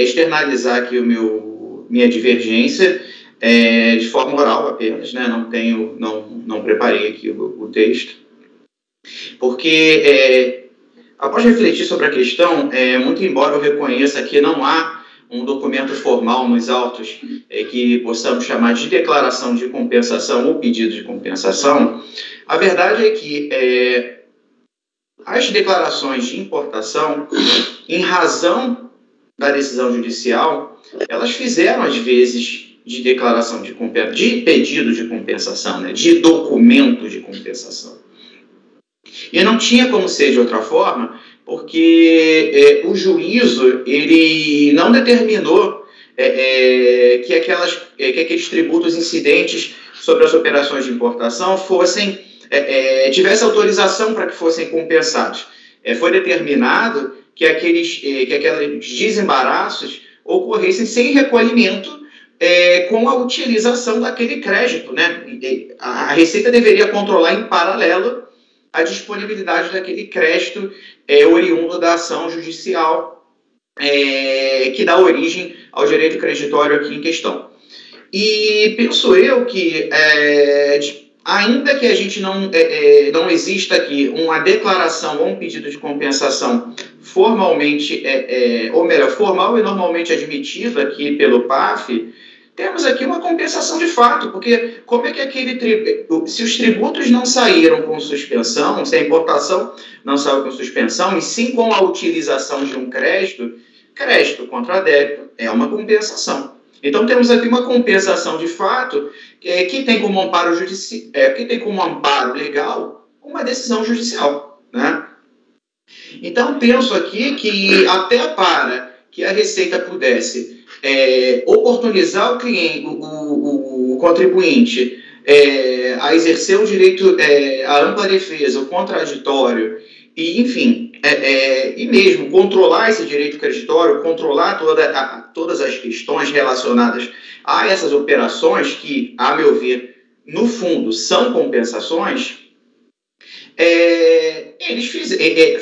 externalizar aqui minha divergência de forma oral apenas, né? Não preparei aqui o texto, porque após refletir sobre a questão, muito embora eu reconheça que não há um documento formal nos autos que possamos chamar de declaração de compensação ou pedido de compensação, a verdade é que as declarações de importação, em razão da decisão judicial, elas fizeram, às vezes, de declaração de pedido de compensação, né, de documento de compensação. E não tinha como ser de outra forma, porque o juízo ele não determinou que aqueles tributos incidentes sobre as operações de importação tivesse autorização para que fossem compensados. Foi determinado que aqueles desembaraços ocorressem sem recolhimento com a utilização daquele crédito, né? A Receita deveria controlar em paralelo a disponibilidade daquele crédito oriundo da ação judicial que dá origem ao direito creditório aqui em questão. E penso eu que, ainda que a gente não exista aqui uma declaração ou um pedido de compensação formalmente, ou melhor, formal e normalmente admitido aqui pelo PAF, temos aqui uma compensação de fato, porque como é que se os tributos não saíram com suspensão, se a importação não saiu com suspensão, e sim com a utilização de um crédito contra débito é uma compensação. Então temos aqui uma compensação de fato que tem como amparo legal uma decisão judicial, né? Então penso aqui que até para que a Receita pudesse oportunizar o contribuinte a exercer o direito à ampla defesa, o contraditório, e, enfim, e mesmo controlar esse direito creditório, controlar todas as questões relacionadas a essas operações que, a meu ver, no fundo, são compensações,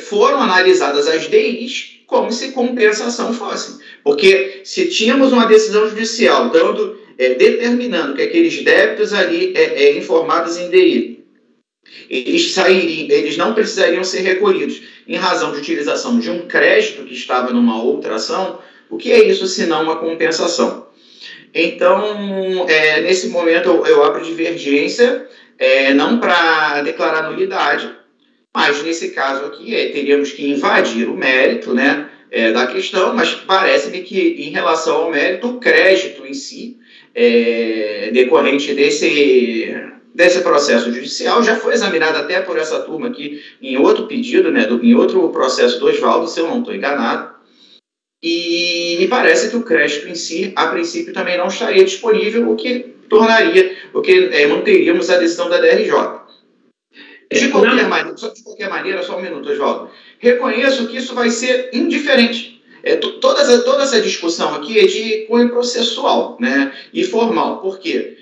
foram analisadas as DIs como se compensação fossem. Porque se tínhamos uma decisão judicial determinando que aqueles débitos ali informados em DI, eles não precisariam ser recolhidos em razão de utilização de um crédito que estava numa outra ação, o que é isso senão uma compensação? Então, nesse momento eu abro divergência, não para declarar nulidade, mas nesse caso aqui teríamos que invadir o mérito, né, da questão, mas parece-me que em relação ao mérito, o crédito em si, decorrente desse processo judicial, já foi examinado até por essa turma aqui em outro pedido, né, em outro processo do Oswaldo, se eu não estou enganado, e parece que o crédito em si, a princípio, também não estaria disponível, o que manteríamos a decisão da DRJ. De qualquer maneira, só um minuto, Oswaldo, reconheço que isso vai ser indiferente. Toda essa discussão aqui é de cunho processual, né, e formal. Por quê?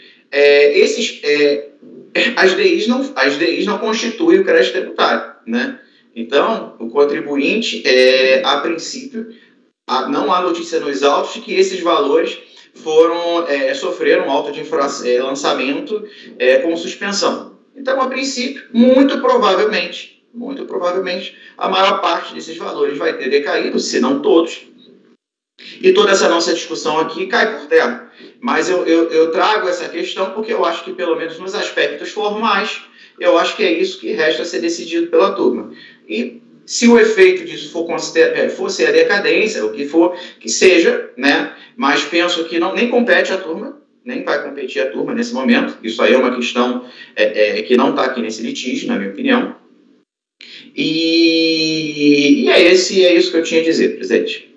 As DIs não constituem o crédito tributário, né? Então, o contribuinte, a princípio, não há notícia nos autos de que esses valores sofreram auto de lançamento com suspensão. Então, a princípio, muito provavelmente, a maior parte desses valores vai ter decaído, se não todos, e toda essa nossa discussão aqui cai por terra. Mas eu trago essa questão porque eu acho que, pelo menos nos aspectos formais, eu acho que é isso que resta a ser decidido pela turma. E se o efeito disso fosse a decadência, o que for que seja, né? Mas penso que nem compete à turma, nem vai competir a turma nesse momento. Isso aí é uma questão que não está aqui nesse litígio, na minha opinião. E é isso que eu tinha a dizer, presidente.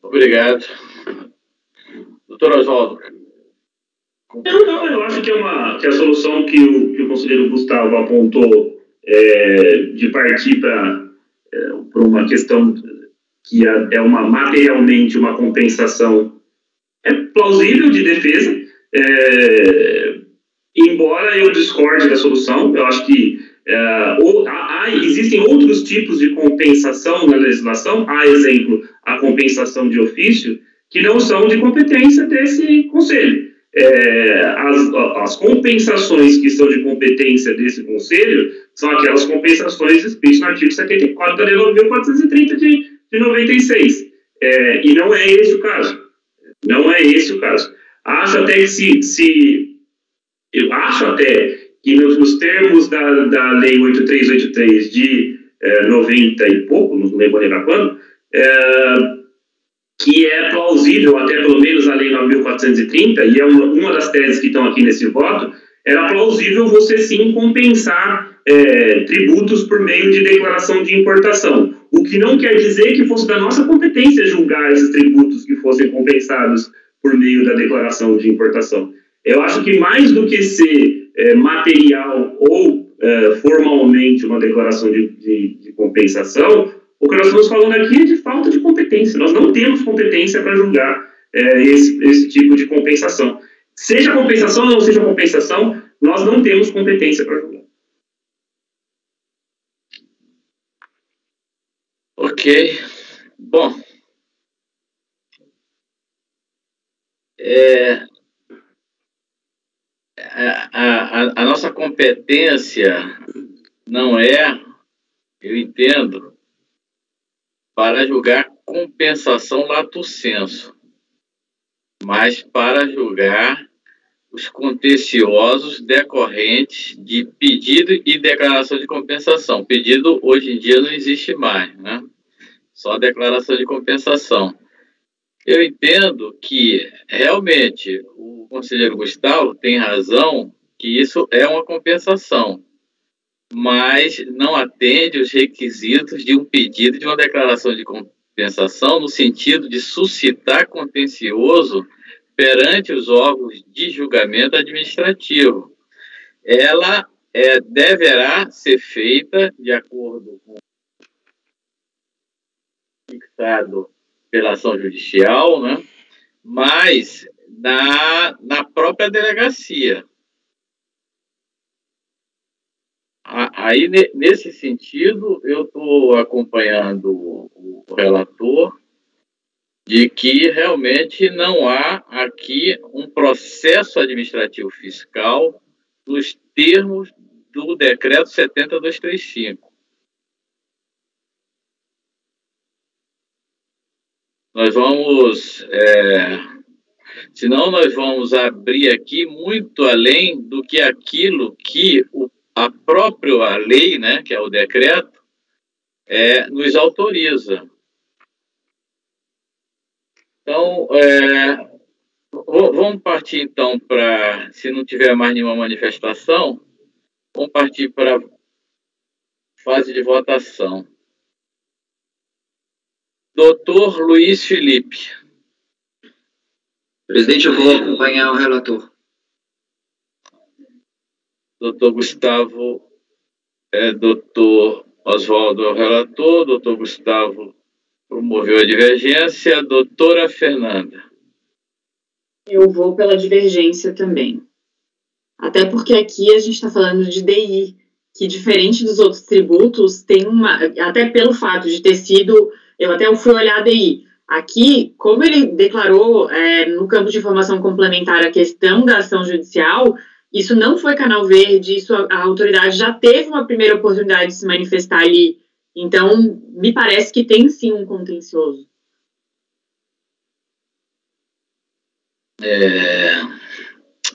Obrigado. Doutor Oswaldo. Eu acho que a solução que o conselheiro Gustavo apontou de partir para uma questão que é materialmente uma compensação é plausível de defesa, embora eu discorde da solução. Eu acho que existem outros tipos de compensação na legislação, a exemplo, a compensação de ofício, que não são de competência desse conselho. As compensações que são de competência desse conselho são aquelas compensações descritas no artigo 74 da Lei 9.430 de 96. E não é esse o caso. Não é esse o caso. Acho até que nos termos da Lei 8383 de 90 e pouco, não lembro nem quando, que é plausível, até pelo menos a Lei 9.430, e é uma das teses que estão aqui nesse voto, era plausível você sim compensar tributos por meio de declaração de importação. O que não quer dizer que fosse da nossa competência julgar esses tributos que fossem compensados por meio da declaração de importação. Eu acho que mais do que ser material ou formalmente uma declaração de compensação, o que nós estamos falando aqui é de falta de competência. Nós não temos competência para julgar esse tipo de compensação. Seja compensação ou não seja compensação, nós não temos competência para julgar. Ok. Bom. A nossa competência não eu entendo, para julgar compensação lato sensu, mas para julgar os contenciosos decorrentes de pedido e declaração de compensação. Pedido, hoje em dia, não existe mais, né? Só declaração de compensação. Eu entendo que, realmente, o conselheiro Gustavo tem razão que isso é uma compensação, mas não atende os requisitos de um pedido de uma declaração de compensação no sentido de suscitar contencioso perante os órgãos de julgamento administrativo. Ela deverá ser feita de acordo com o fixado pela ação judicial, né? Mas na própria delegacia. Aí, nesse sentido, eu estou acompanhando o relator de que realmente não há aqui um processo administrativo fiscal nos termos do decreto 70.235. Nós vamos, senão nós vamos abrir aqui muito além do que aquilo que a própria lei, né, que é o decreto, nos autoriza. Então, vamos partir, então, para, se não tiver mais nenhuma manifestação, vamos partir para a fase de votação. Doutor Luiz Felipe. Presidente, eu vou acompanhar o relator. Doutor Gustavo, doutor Oswaldo é o relator, doutor Gustavo promoveu a divergência, doutora Fernanda. Eu vou pela divergência também. Até porque aqui a gente está falando de DI, que diferente dos outros tributos, tem até pelo fato de ter sido, eu até fui olhar a DI. Aqui, como ele declarou no campo de informação complementar a questão da ação judicial, isso não foi canal verde, isso a autoridade já teve uma primeira oportunidade de se manifestar ali. Então, me parece que tem sim um contencioso.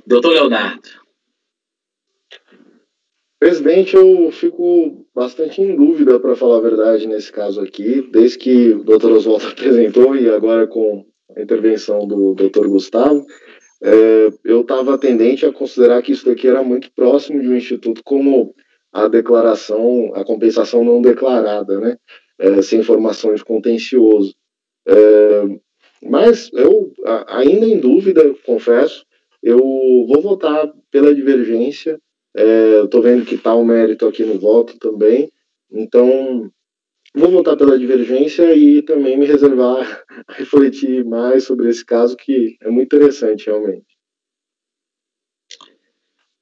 Doutor Leonardo. Presidente, eu fico bastante em dúvida, para falar a verdade, nesse caso aqui, desde que o doutor Oswaldo apresentou e agora com a intervenção do doutor Gustavo, eu estava tendente a considerar que isso daqui era muito próximo de um instituto como a declaração, a compensação não declarada, né? Sem formação de contencioso. Mas eu, ainda em dúvida, confesso, eu vou votar pela divergência. Estou vendo que está o mérito aqui no voto também, então vou votar pela divergência e também me reservar a refletir mais sobre esse caso, que é muito interessante, realmente.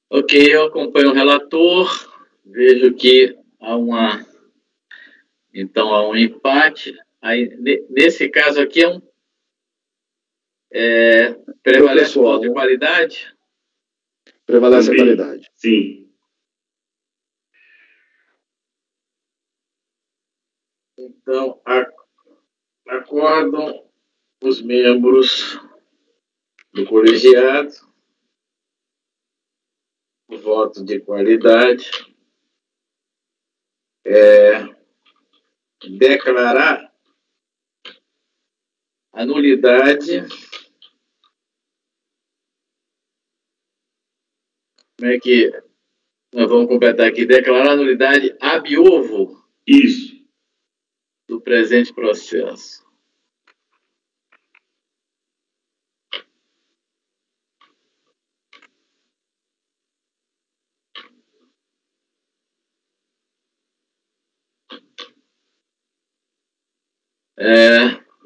Ok, eu acompanho o relator, vejo que há um empate. Aí, nesse caso aqui prevalece o voto de qualidade? Prevalece também a qualidade. Sim. Então, acordam os membros do colegiado o voto de qualidade, declarar a nulidade. Como é que nós vamos completar aqui? Declarar a nulidade ab ovo. Isso. Do presente processo.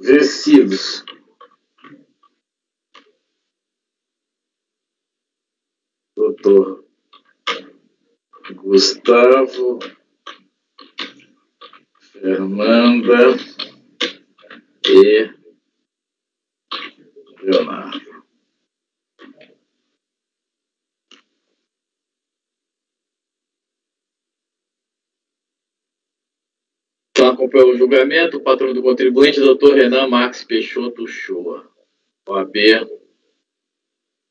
Vencidos. Doutor Gustavo, Fernanda e Leonardo. Então, acompanhou o julgamento o patrão do contribuinte, doutor Renan Marques Peixoto Shoa. OAB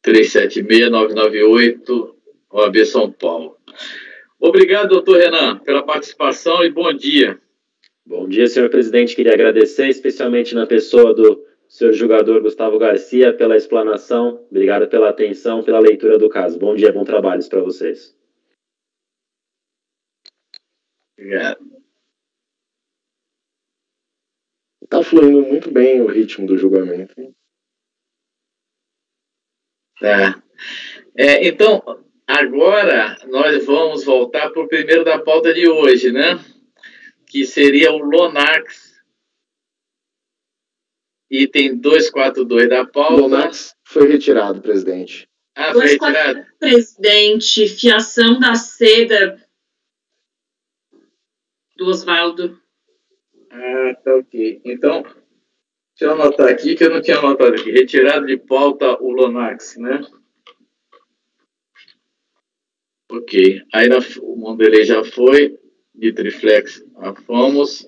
376-998, OAB São Paulo. Obrigado, doutor Renan, pela participação e bom dia. Bom dia, senhor presidente. Queria agradecer, especialmente na pessoa do senhor julgador Gustavo Garcia, pela explanação. Obrigado pela atenção, pela leitura do caso. Bom dia, bom trabalho para vocês. Obrigado. Está fluindo muito bem o ritmo do julgamento. Tá. Então, agora nós vamos voltar para o primeiro da pauta de hoje, né? Que seria o Lonax, item 242 da pauta. Lonax foi retirado, presidente. Foi retirado? Presidente, fiação da seda do Oswaldo. Tá ok. Então, deixa eu anotar aqui, que eu não tinha anotado aqui. Retirado de pauta o Lonax, né? Ok. Aí o Mondelez já foi. Nitriflex, fomos.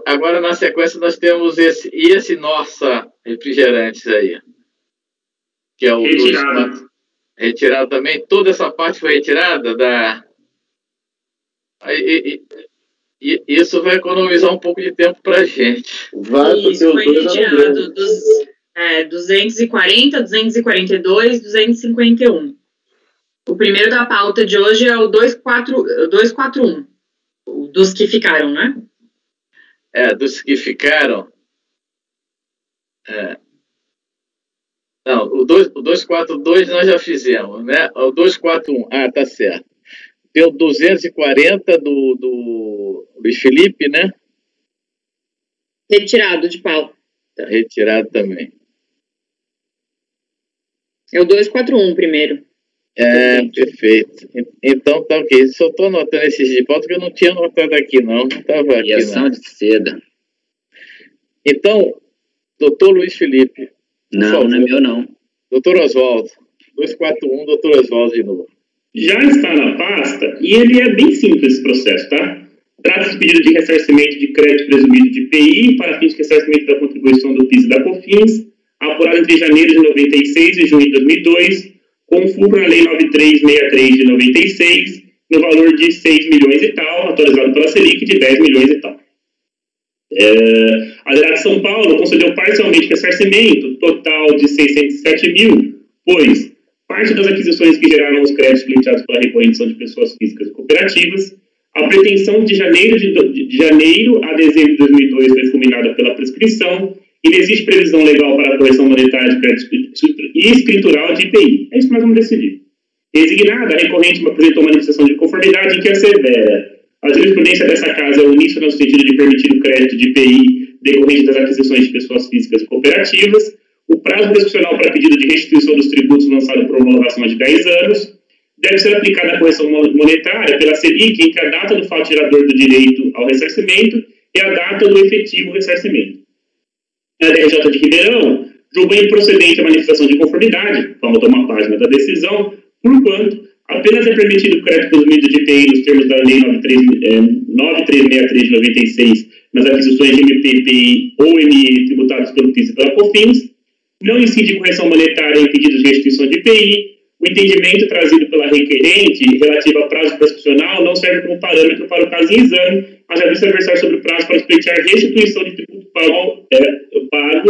Agora na sequência nós temos esse Nossa refrigerantes aí. Que é o retirado. Retirado também. Toda essa parte foi retirada da... Isso vai economizar um pouco de tempo para a gente. Isso foi retirado dos 240, 242, 251. O primeiro da pauta de hoje é o 241. Dos que ficaram, né? Dos que ficaram. Não, o 242 nós já fizemos, né? O 241. Tá certo. Tem o 240 do Luiz Felipe, né? Retirado de pauta. Tá retirado também. É o 241 primeiro. Perfeito. Então tá ok. Só estou anotando esses de pauta que eu não tinha anotado aqui, não. Não estava aqui, Fiação de seda. Então, doutor Luiz Felipe. Não, não é meu, não. Doutor Oswaldo. 241, doutor Oswaldo de novo. Já está na pasta e ele é bem simples esse processo, tá? Trata-se de pedido de ressarcimento de crédito presumido de IPI para fins de ressarcimento da contribuição do PIS e da COFINS, apurado entre janeiro de 96 e junho de 2002, com fulcro na Lei 9363 de 96, no valor de 6 milhões e tal, atualizado pela Selic de 10 milhões e tal. A Cidade de São Paulo concedeu parcialmente ressarcimento total de 607 mil, pois parte das aquisições que geraram os créditos pleiteados pela recorrente são de pessoas físicas e cooperativas. A pretensão de janeiro a dezembro de 2002 foi fulminada pela prescrição e não existe previsão legal para a correção monetária de crédito e escritural de IPI. É isso que nós vamos decidir. Resignada, a recorrente apresentou manifestação de conformidade em que assevera: a jurisprudência dessa casa é uníssona no sentido de permitir o crédito de IPI decorrente das aquisições de pessoas físicas e cooperativas. O prazo prescricional para pedido de restituição dos tributos lançado por homologação de 10 anos deve ser aplicada a correção monetária pela Selic entre a data do fato gerador do direito ao ressarcimento e a data do efetivo ressarcimento. A DRJ de Ribeirão julgou improcedente a manifestação de conformidade, faltou uma página da decisão, porquanto apenas é permitido o crédito presumido de IPI nos termos da Lei 9363 de 96 nas aquisições de MPPI ou ME tributados pelo PIS e pela COFINS. Não incide correção monetária em pedidos de restituição de IPI. O entendimento trazido pela requerente relativo a prazo prescricional não serve como parâmetro para o caso em exame, haja vista versar sobre o prazo para pleitear restituição de tributo pago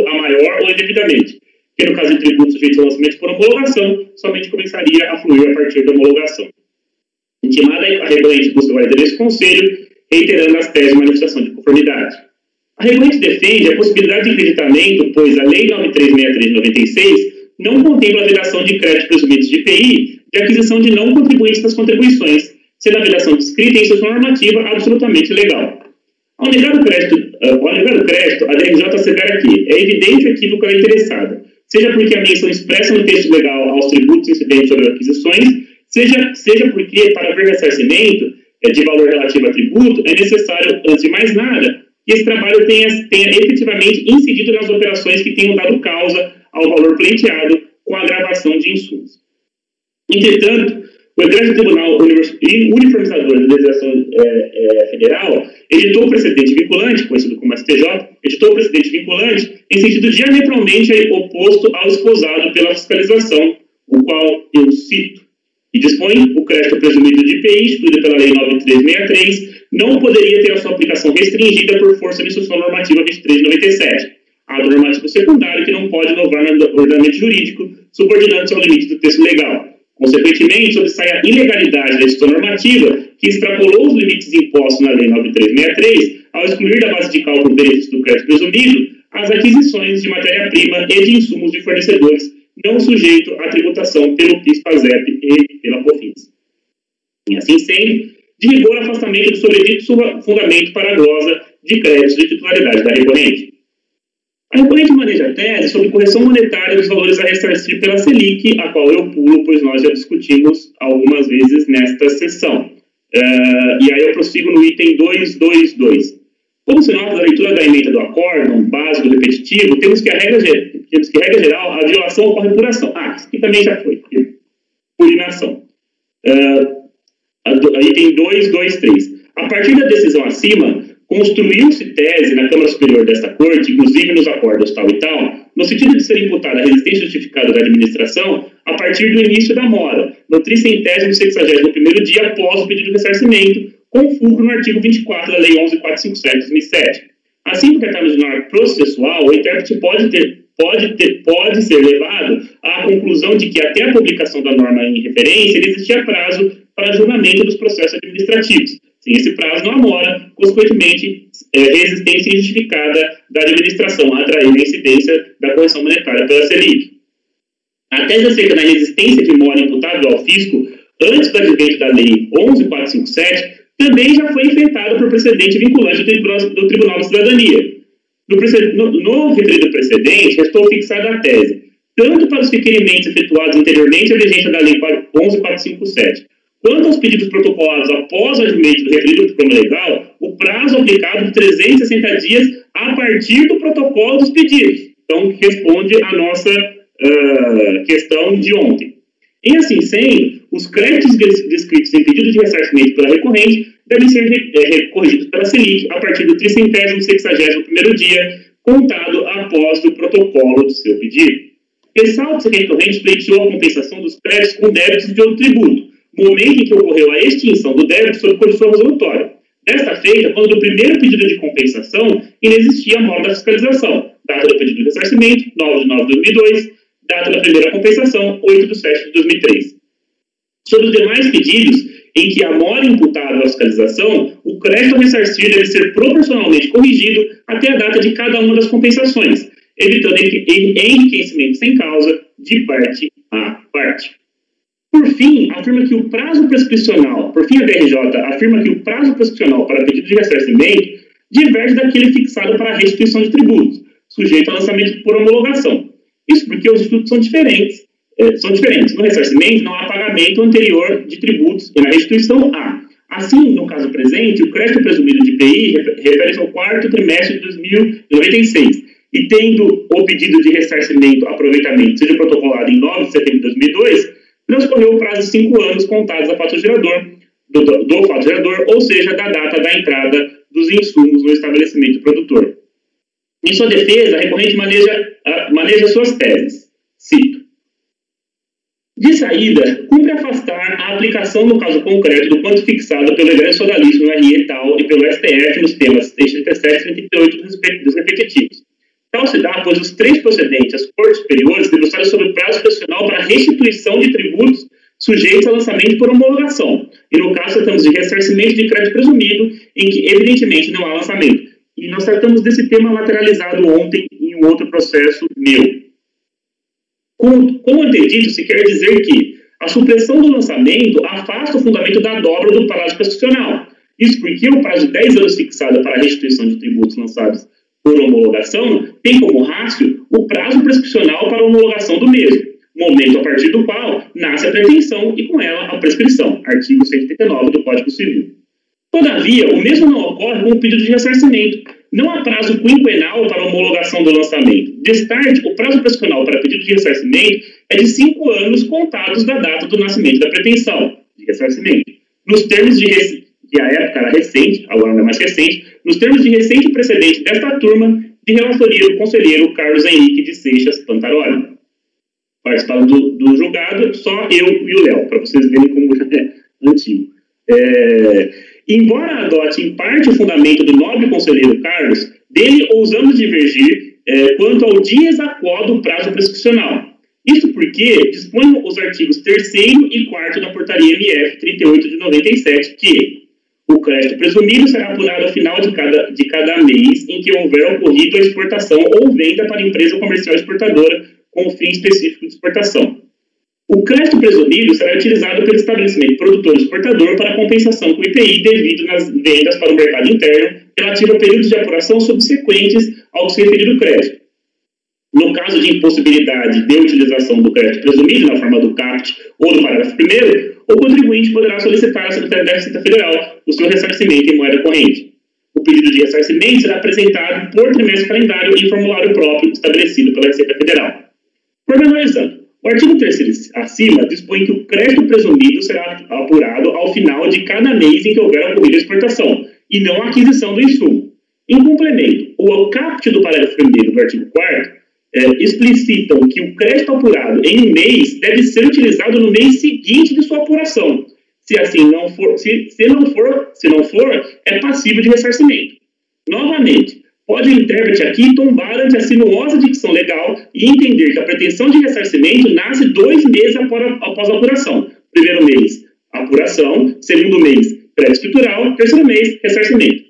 a maior ou indevidamente, que no caso de tributos sujeitos ao lançamento por homologação, somente começaria a fluir a partir da homologação. Intimada, a recorrente busca validar esse conselho, reiterando as teses de manifestação de conformidade. A recorrente defende a possibilidade de acreditamento, pois a Lei 9363 de 96 não contempla a vedação de créditos presumidos de IPI de aquisição de não contribuintes das contribuições, sendo a vedação descrita em sua normativa absolutamente legal. Ao negar o crédito, a DRJ assevera que é evidente o equívoco da interessada, seja porque a menção expressa no texto legal aos tributos incidentes sobre aquisições, seja porque, para haver ressarcimento de valor relativo a tributo, é necessário, antes de mais nada, que esse trabalho tenha efetivamente incidido nas operações que tenham dado causa ao valor pleiteado com a gravação de insumos. Entretanto, o Egresso Tribunal Uniformizador da Legislação Federal editou o precedente vinculante, conhecido como STJ, editou o precedente vinculante em sentido diametralmente oposto ao esposado pela fiscalização, o qual eu cito, e dispõe o crédito presumido de IPI, instituído pela Lei 9363, não poderia ter a sua aplicação restringida por força da Instrução Normativa 2397, ato normativo secundário que não pode inovar no ordenamento jurídico, subordinando-se ao limite do texto legal. Consequentemente, sobressai a ilegalidade da Instrução Normativa, que extrapolou os limites impostos na Lei 9363, ao excluir da base de cálculo do benefício do crédito presumido as aquisições de matéria-prima e de insumos de fornecedores não sujeito à tributação pelo PIS/PASEP e pela COFINS. E assim sendo, de rigor afastamento do sobredito fundamento para a glosa de créditos de titularidade da recorrente. A recorrente maneja a tese sobre correção monetária dos valores a ressarcir pela Selic, a qual eu pulo, pois nós já discutimos algumas vezes nesta sessão. E aí eu prossigo no item 222. Como se nota da leitura da emenda do acórdão básico repetitivo, temos que, regra geral, a violação ocorre por ação. Isso aqui também já foi, por inação. Item 223. A partir da decisão acima, construiu-se tese na Câmara Superior desta Corte, inclusive nos acordos tal e tal, no sentido de ser imputada a resistência justificada da administração a partir do início da mora, no 361º dia após o pedido de ressarcimento, com fulcro no artigo 24 da Lei 11.457 de 2007. Assim, por tratarmos de norma processual, o intérprete pode ser levado à conclusão de que até a publicação da norma em referência existia prazo para julgamento dos processos administrativos. Sem esse prazo não há mora, consequentemente, resistência injustificada da administração a atrair a incidência da correção monetária pela Selic. A tese acerca da resistência de mora imputável ao fisco antes do advento da Lei 11.457 também já foi enfrentada por precedente vinculante do Tribunal da Cidadania. No referido precedente, restou fixada a tese, tanto para os requerimentos efetuados anteriormente à vigência da Lei 11.457, quanto aos pedidos protocolados após o advento do referido diploma legal, o prazo aplicado de 360 dias a partir do protocolo dos pedidos. Então, responde à nossa questão de ontem. Em assim sendo, os créditos descritos em pedido de ressarcimento pela recorrente devem ser corrigidos pela Selic a partir do 361º dia, contado após o protocolo do seu pedido. Ressalta-se que a recorrente pleiteou a compensação dos créditos com débitos de outro tributo, momento em que ocorreu a extinção do débito sob condição resolutória. Desta feita, quando do primeiro pedido de compensação inexistia a mora da fiscalização, data do pedido de ressarcimento, 9 de nove de 2002, data da primeira compensação, 8 de 7 de 2003. Sobre os demais pedidos, em que a mora imputável à fiscalização, o crédito a ressarcir deve ser proporcionalmente corrigido até a data de cada uma das compensações, evitando enriquecimento sem causa de parte a parte. Por fim, a DRJ afirma que o prazo prescricional para pedido de ressarcimento diverge daquele fixado para a restituição de tributos, sujeito a lançamento por homologação. Isso porque os institutos são diferentes. No ressarcimento, não há pagamento anterior de tributos e na restituição há. Assim, no caso presente, o crédito presumido de IPI refere-se ao quarto trimestre de 2096 e tendo o pedido de ressarcimento aproveitamento seja protocolado em 9 de setembro de 2002, transcorreu o prazo de 5 anos contados do fato gerador, ou seja, da data da entrada dos insumos no estabelecimento produtor. Em sua defesa, a recorrente maneja suas teses. Cito. De saída, cumpre afastar a aplicação no caso concreto do quanto fixado pelo egresso sodalício no RE e tal e pelo STF nos temas 37 e 38 dos repetitivos. Tal se dá, pois os três procedentes às cortes superiores debruçaram sobre o prazo prescricional para restituição de tributos sujeitos a lançamento por homologação. E no caso, tratamos de ressarcimento de crédito presumido, em que evidentemente não há lançamento. E nós tratamos desse tema lateralizado ontem em um outro processo meu. Como antedito, se quer dizer que a supressão do lançamento afasta o fundamento da dobra do prazo prescricional. Isso porque o prazo de 10 anos fixado para a restituição de tributos lançados por homologação tem como rácio o prazo prescricional para a homologação do mesmo, momento a partir do qual nasce a pretensão e com ela a prescrição, artigo 189 do Código Civil. Todavia, o mesmo não ocorre com o pedido de ressarcimento. Não há prazo quinquenal para a homologação do lançamento. Destarte, o prazo prescricional para pedido de ressarcimento é de 5 anos contados da data do nascimento da pretensão. de ressarcimento. Nos termos que a época era recente, agora não é mais recente, nos termos de recente precedente desta turma, de relatoria do conselheiro Carlos Henrique de Seixas Pantaroli. Participaram do julgado só eu e o Léo, para vocês verem como é antigo. Embora adote em parte o fundamento do nobre conselheiro Carlos, dele ousamos divergir quanto ao desacordo do prazo prescricional. Isso porque dispõe os artigos 3º e 4º da portaria MF 38 de 97, que o crédito presumido será apurado ao final de cada mês em que houver ocorrido a exportação ou venda para empresa comercial exportadora com fim específico de exportação. O crédito presumido será utilizado pelo estabelecimento produtor-exportador para compensação com IPI devido nas vendas para o mercado interno relativo a períodos de apuração subsequentes ao referido crédito. No caso de impossibilidade de utilização do crédito presumido na forma do CAPT ou do parágrafo 1º, o contribuinte poderá solicitar à Secretaria da Receita Federal o seu ressarcimento em moeda corrente. O pedido de ressarcimento será apresentado por trimestre calendário em formulário próprio estabelecido pela Receita Federal. Pormenorizando, o artigo 3º acima dispõe que o crédito presumido será apurado ao final de cada mês em que houver ocorrido a exportação, e não a aquisição do insumo. Em complemento, o caput do parágrafo 1º do artigo 4º explicitam que o crédito apurado em um mês deve ser utilizado no mês seguinte de sua apuração. Se assim não for, se não for, é passível de ressarcimento. Novamente, pode o intérprete aqui tombar ante a sinuosa dicção legal e entender que a pretensão de ressarcimento nasce 2 meses após a apuração. Primeiro mês, apuração. Segundo mês, crédito escritural. Terceiro mês, ressarcimento.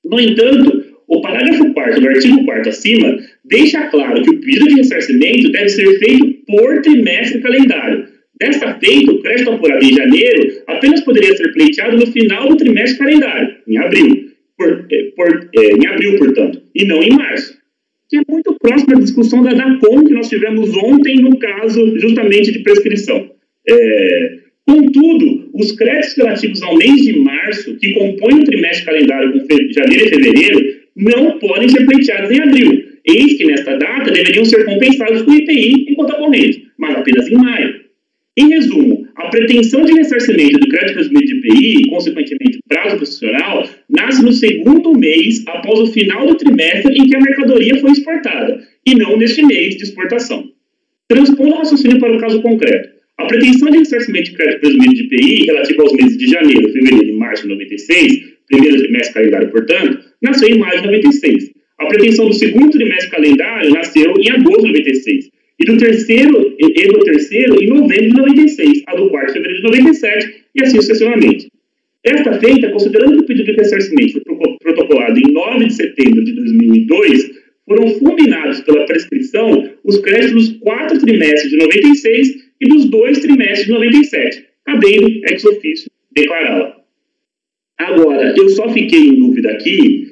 No entanto, o parágrafo 4º do artigo 4º acima deixa claro que o pedido de ressarcimento deve ser feito por trimestre calendário. Desta feita, o crédito apurado em janeiro apenas poderia ser pleiteado no final do trimestre calendário, em abril. Em abril, portanto, e não em março. Que é muito próximo da discussão da DACOM que nós tivemos ontem no caso justamente de prescrição. Contudo, os créditos relativos ao mês de março, que compõem o trimestre calendário com janeiro e fevereiro, não podem ser pleiteados em abril. Eis que nesta data deveriam ser compensados com IPI em conta corrente, mas apenas em maio. Em resumo, a pretensão de ressarcimento do crédito presumido de IPI, e consequentemente o prazo profissional, nasce no segundo mês após o final do trimestre em que a mercadoria foi exportada, e não neste mês de exportação. Transpondo o raciocínio para o caso concreto, a pretensão de ressarcimento de crédito presumido de IPI, relativa aos meses de janeiro, fevereiro e março de 96, primeiro trimestre calendário, portanto, nasceu em maio de 96. A pretensão do segundo trimestre calendário nasceu em agosto de 96. E do terceiro em novembro de 96. A do quarto, fevereiro de 97, e assim sucessivamente. Esta feita, considerando que o pedido de ressarcimento foi protocolado em 9 de setembro de 2002, foram fulminados pela prescrição os créditos dos 4 trimestres de 96 e dos 2 trimestres de 97, cabendo, ex officio, declará-la. Agora, eu só fiquei em dúvida aqui,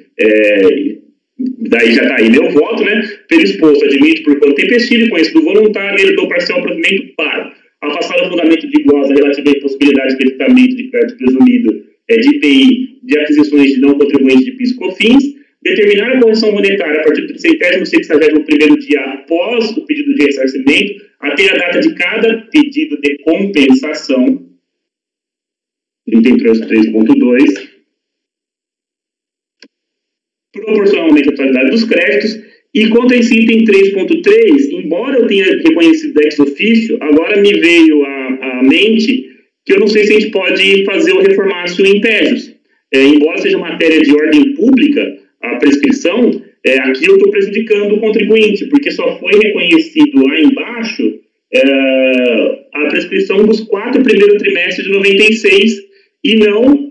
daí já está aí meu voto, né? Pelo exposto, admito por quanto tempestivo e conhecido voluntário, ele dou parcial provimento para afastar o fundamento de glosa relativo à impossibilidade de creditamento de crédito presumido de IPI de aquisições de não contribuintes de PIS e COFINS, determinar a correção monetária a partir do 361º dia após o pedido de ressarcimento, até a data de cada pedido de compensação, 33.2, proporcionalmente à totalidade dos créditos, e quanto a esse item 3.3, embora eu tenha reconhecido ex officio, agora me veio à mente que eu não sei se a gente pode fazer o reformácio em PEJOS. Embora seja matéria de ordem pública, a prescrição, aqui eu estou prejudicando o contribuinte, porque só foi reconhecido lá embaixo a prescrição dos 4 primeiros trimestres de 96 e não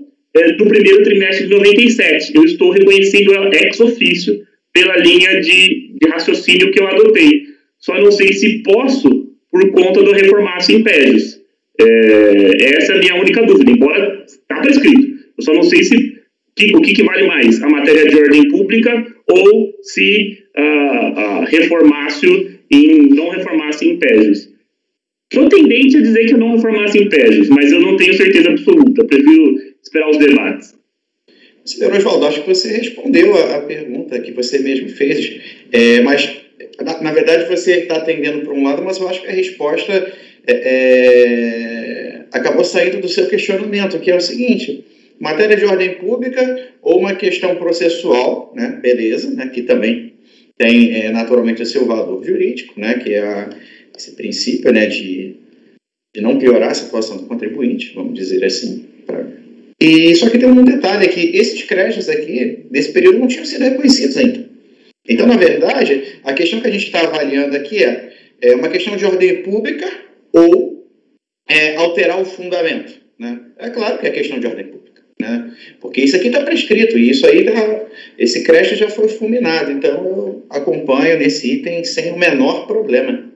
do primeiro trimestre de 97. Eu estou reconhecendo ela ex officio pela linha de raciocínio que eu adotei. Só não sei se posso por conta do reformácio em PEJOS. Essa é a minha única dúvida, embora está prescrito. Eu só não sei se o que vale mais, a matéria de ordem pública ou se reformácio não reformácio em PEJOS. Sou tendente a dizer que eu não reformácio em PEJOS, mas eu não tenho certeza absoluta. Prefiro esperar os debates. Senhor Oswaldo, acho que você respondeu a pergunta que você mesmo fez, mas, na verdade, você está atendendo para um lado, mas eu acho que a resposta acabou saindo do seu questionamento, que é o seguinte: matéria de ordem pública ou uma questão processual, né, beleza, né, que também tem naturalmente o seu valor jurídico, né, que é esse princípio, né, de não piorar a situação do contribuinte, vamos dizer assim. E só que tem um detalhe, é que esses créditos aqui, nesse período, não tinham sido reconhecidos ainda. Então, na verdade, a questão que a gente está avaliando aqui é uma questão de ordem pública ou alterar o fundamento, né? É claro que é questão de ordem pública, né? Porque isso aqui está prescrito, e isso aí, esse crédito já foi fulminado. Então, eu acompanho nesse item sem o menor problema.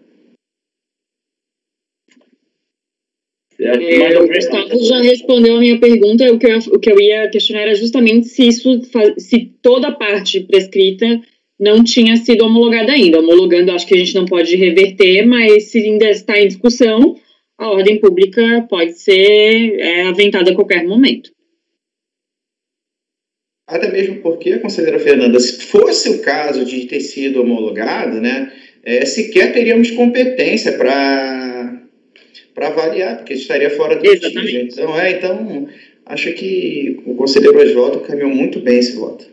O Gustavo já respondeu a minha pergunta. O que eu ia questionar era justamente se toda a parte prescrita não tinha sido homologada ainda. Homologando, acho que a gente não pode reverter, mas se ainda está em discussão, a ordem pública pode ser aventada a qualquer momento. Até mesmo porque, conselheira Fernanda, se fosse o caso de ter sido homologado, né, sequer teríamos competência para avaliar, porque estaria fora do litígio. Então, acho que o conselheiro Oswaldo caminhou muito bem esse voto.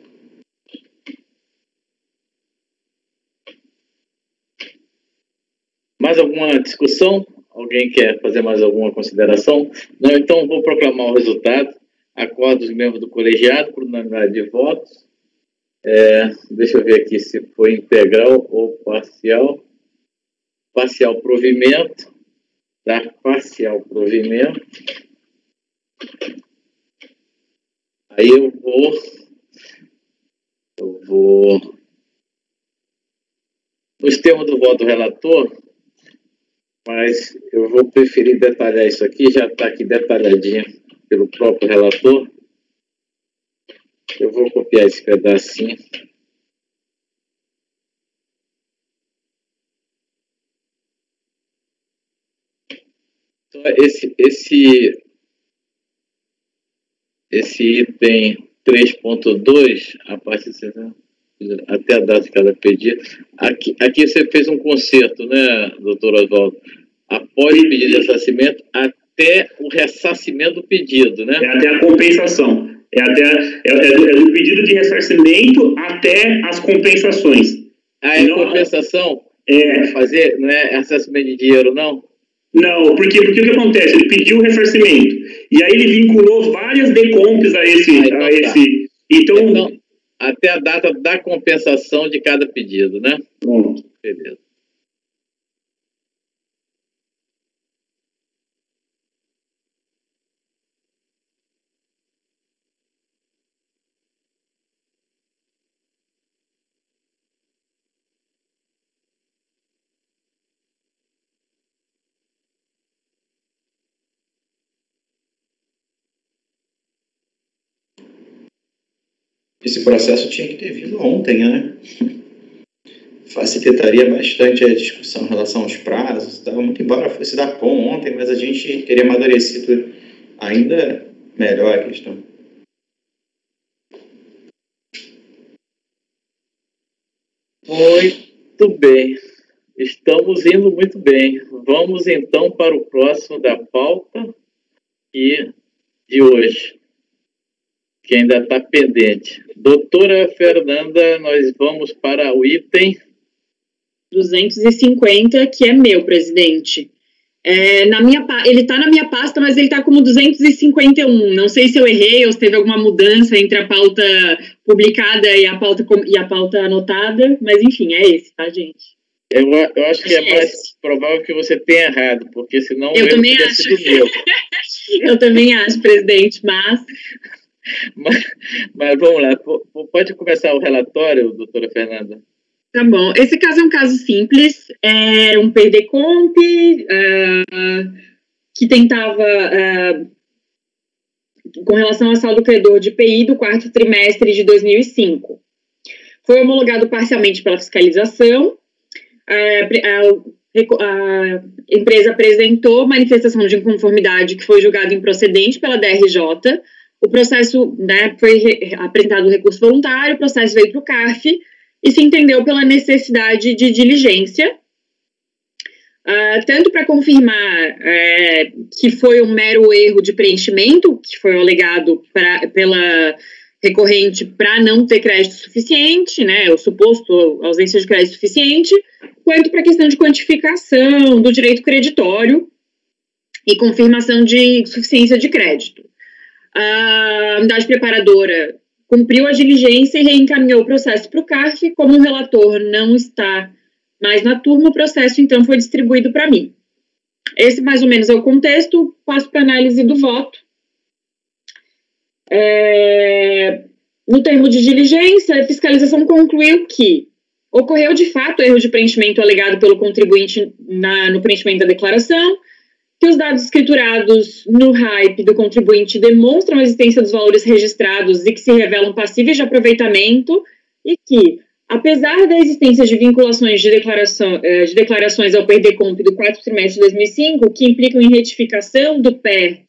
Mais alguma discussão? Alguém quer fazer mais alguma consideração? Não, então vou proclamar o resultado. Acordo os membros do colegiado por unanimidade de votos. Deixa eu ver aqui se foi integral ou parcial. Parcial provimento. Dar parcial provimento. Aí eu vou nos termos do voto do relator, mas eu vou preferir detalhar isso aqui, já está aqui detalhadinho pelo próprio relator. Eu vou copiar esse pedacinho. Então, esse item 3.2, a partir até a data de cada pedido. Aqui você fez um conserto, né, doutor Oswaldo? Após o pedido de ressarcimento, até o ressarcimento do pedido, né? Até a compensação. Do pedido de ressarcimento até as compensações. Compensação? Fazer, não é ressarcimento de dinheiro, não? Não, porque o que acontece? Ele pediu o ressarcimento, e aí ele vinculou várias decompes a esse... Então, até a data da compensação de cada pedido, né? Bom. Beleza. Esse processo tinha que ter vindo ontem, né? Facilitaria bastante a discussão em relação aos prazos e tal. Muito embora fosse dar bom ontem, mas a gente teria amadurecido ainda melhor a questão. Muito bem. Estamos indo muito bem. Vamos então para o próximo da pauta de hoje, que ainda está pendente. Doutora Fernanda, nós vamos para o item 250, que é meu, presidente. Ele está na minha pasta, mas ele está como 251. Não sei se eu errei ou se teve alguma mudança entre a pauta publicada e a pauta anotada, mas enfim, é esse, tá, gente? Eu acho que é mais provável que você tenha errado, porque senão eu também acho. Eu também acho, presidente, Mas vamos lá, pode começar o relatório, doutora Fernanda? Tá bom, esse caso é um caso simples, é um PDComp que tentava, com relação ao saldo credor de IPI do quarto trimestre de 2005. Foi homologado parcialmente pela fiscalização, a empresa apresentou manifestação de inconformidade que foi julgada improcedente pela DRJ. O processo, né, foi apresentado o recurso voluntário, o processo veio para o CARF e se entendeu pela necessidade de diligência. tanto para confirmar que foi um mero erro de preenchimento, que foi alegado pela recorrente para não ter crédito suficiente, né, o suposto ausência de crédito suficiente, quanto para a questão de quantificação do direito creditório e confirmação de suficiência de crédito. A unidade preparadora cumpriu a diligência e reencaminhou o processo para o CARF. Como o relator não está mais na turma, o processo, então, foi distribuído para mim. Esse, mais ou menos, é o contexto. Passo para análise do voto. No termo de diligência, a fiscalização concluiu que ocorreu, de fato, erro de preenchimento alegado pelo contribuinte no preenchimento da declaração, que os dados escriturados no RAIP do contribuinte demonstram a existência dos valores registrados e que se revelam passíveis de aproveitamento, e que, apesar da existência de vinculações de declarações ao PERDECOMP do 4º trimestre de 2005, que implicam em retificação do PER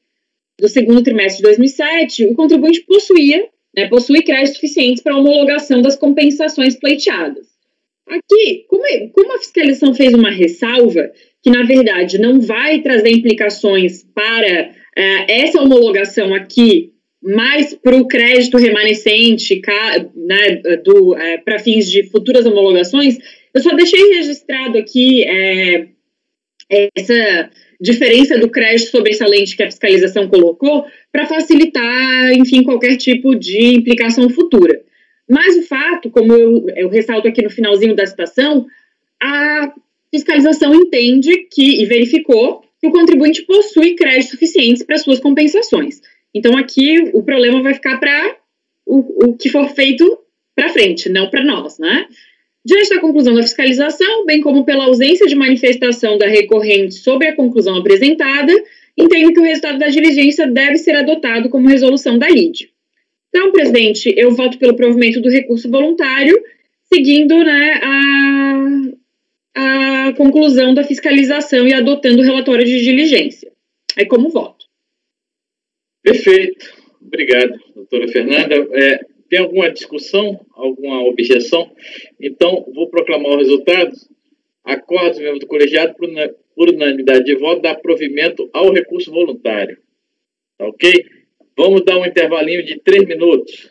do 2º trimestre de 2007, o contribuinte possui créditos suficientes para a homologação das compensações pleiteadas. Aqui, como a fiscalização fez uma ressalva, que, na verdade, não vai trazer implicações para essa homologação aqui, mas para o crédito remanescente, né, para fins de futuras homologações, eu só deixei registrado aqui essa diferença do crédito sobressalente que a fiscalização colocou para facilitar, enfim, qualquer tipo de implicação futura. Mas o fato, como eu ressalto aqui no finalzinho da citação, a fiscalização entende e verificou que o contribuinte possui créditos suficientes para suas compensações. Então, aqui, o problema vai ficar para o que for feito para frente, não para nós, né? Diante da conclusão da fiscalização, bem como pela ausência de manifestação da recorrente sobre a conclusão apresentada, entendo que o resultado da diligência deve ser adotado como resolução da lide. Então, presidente, eu voto pelo provimento do recurso voluntário, seguindo, né, a conclusão da fiscalização e adotando o relatório de diligência. É como voto. Perfeito. Obrigado, doutora Fernanda. Tem alguma discussão, alguma objeção? Então, vou proclamar o resultado. Acordo os membros do colegiado por unanimidade de voto dar provimento ao recurso voluntário. Tá ok? Vamos dar um intervalinho de 3 minutos.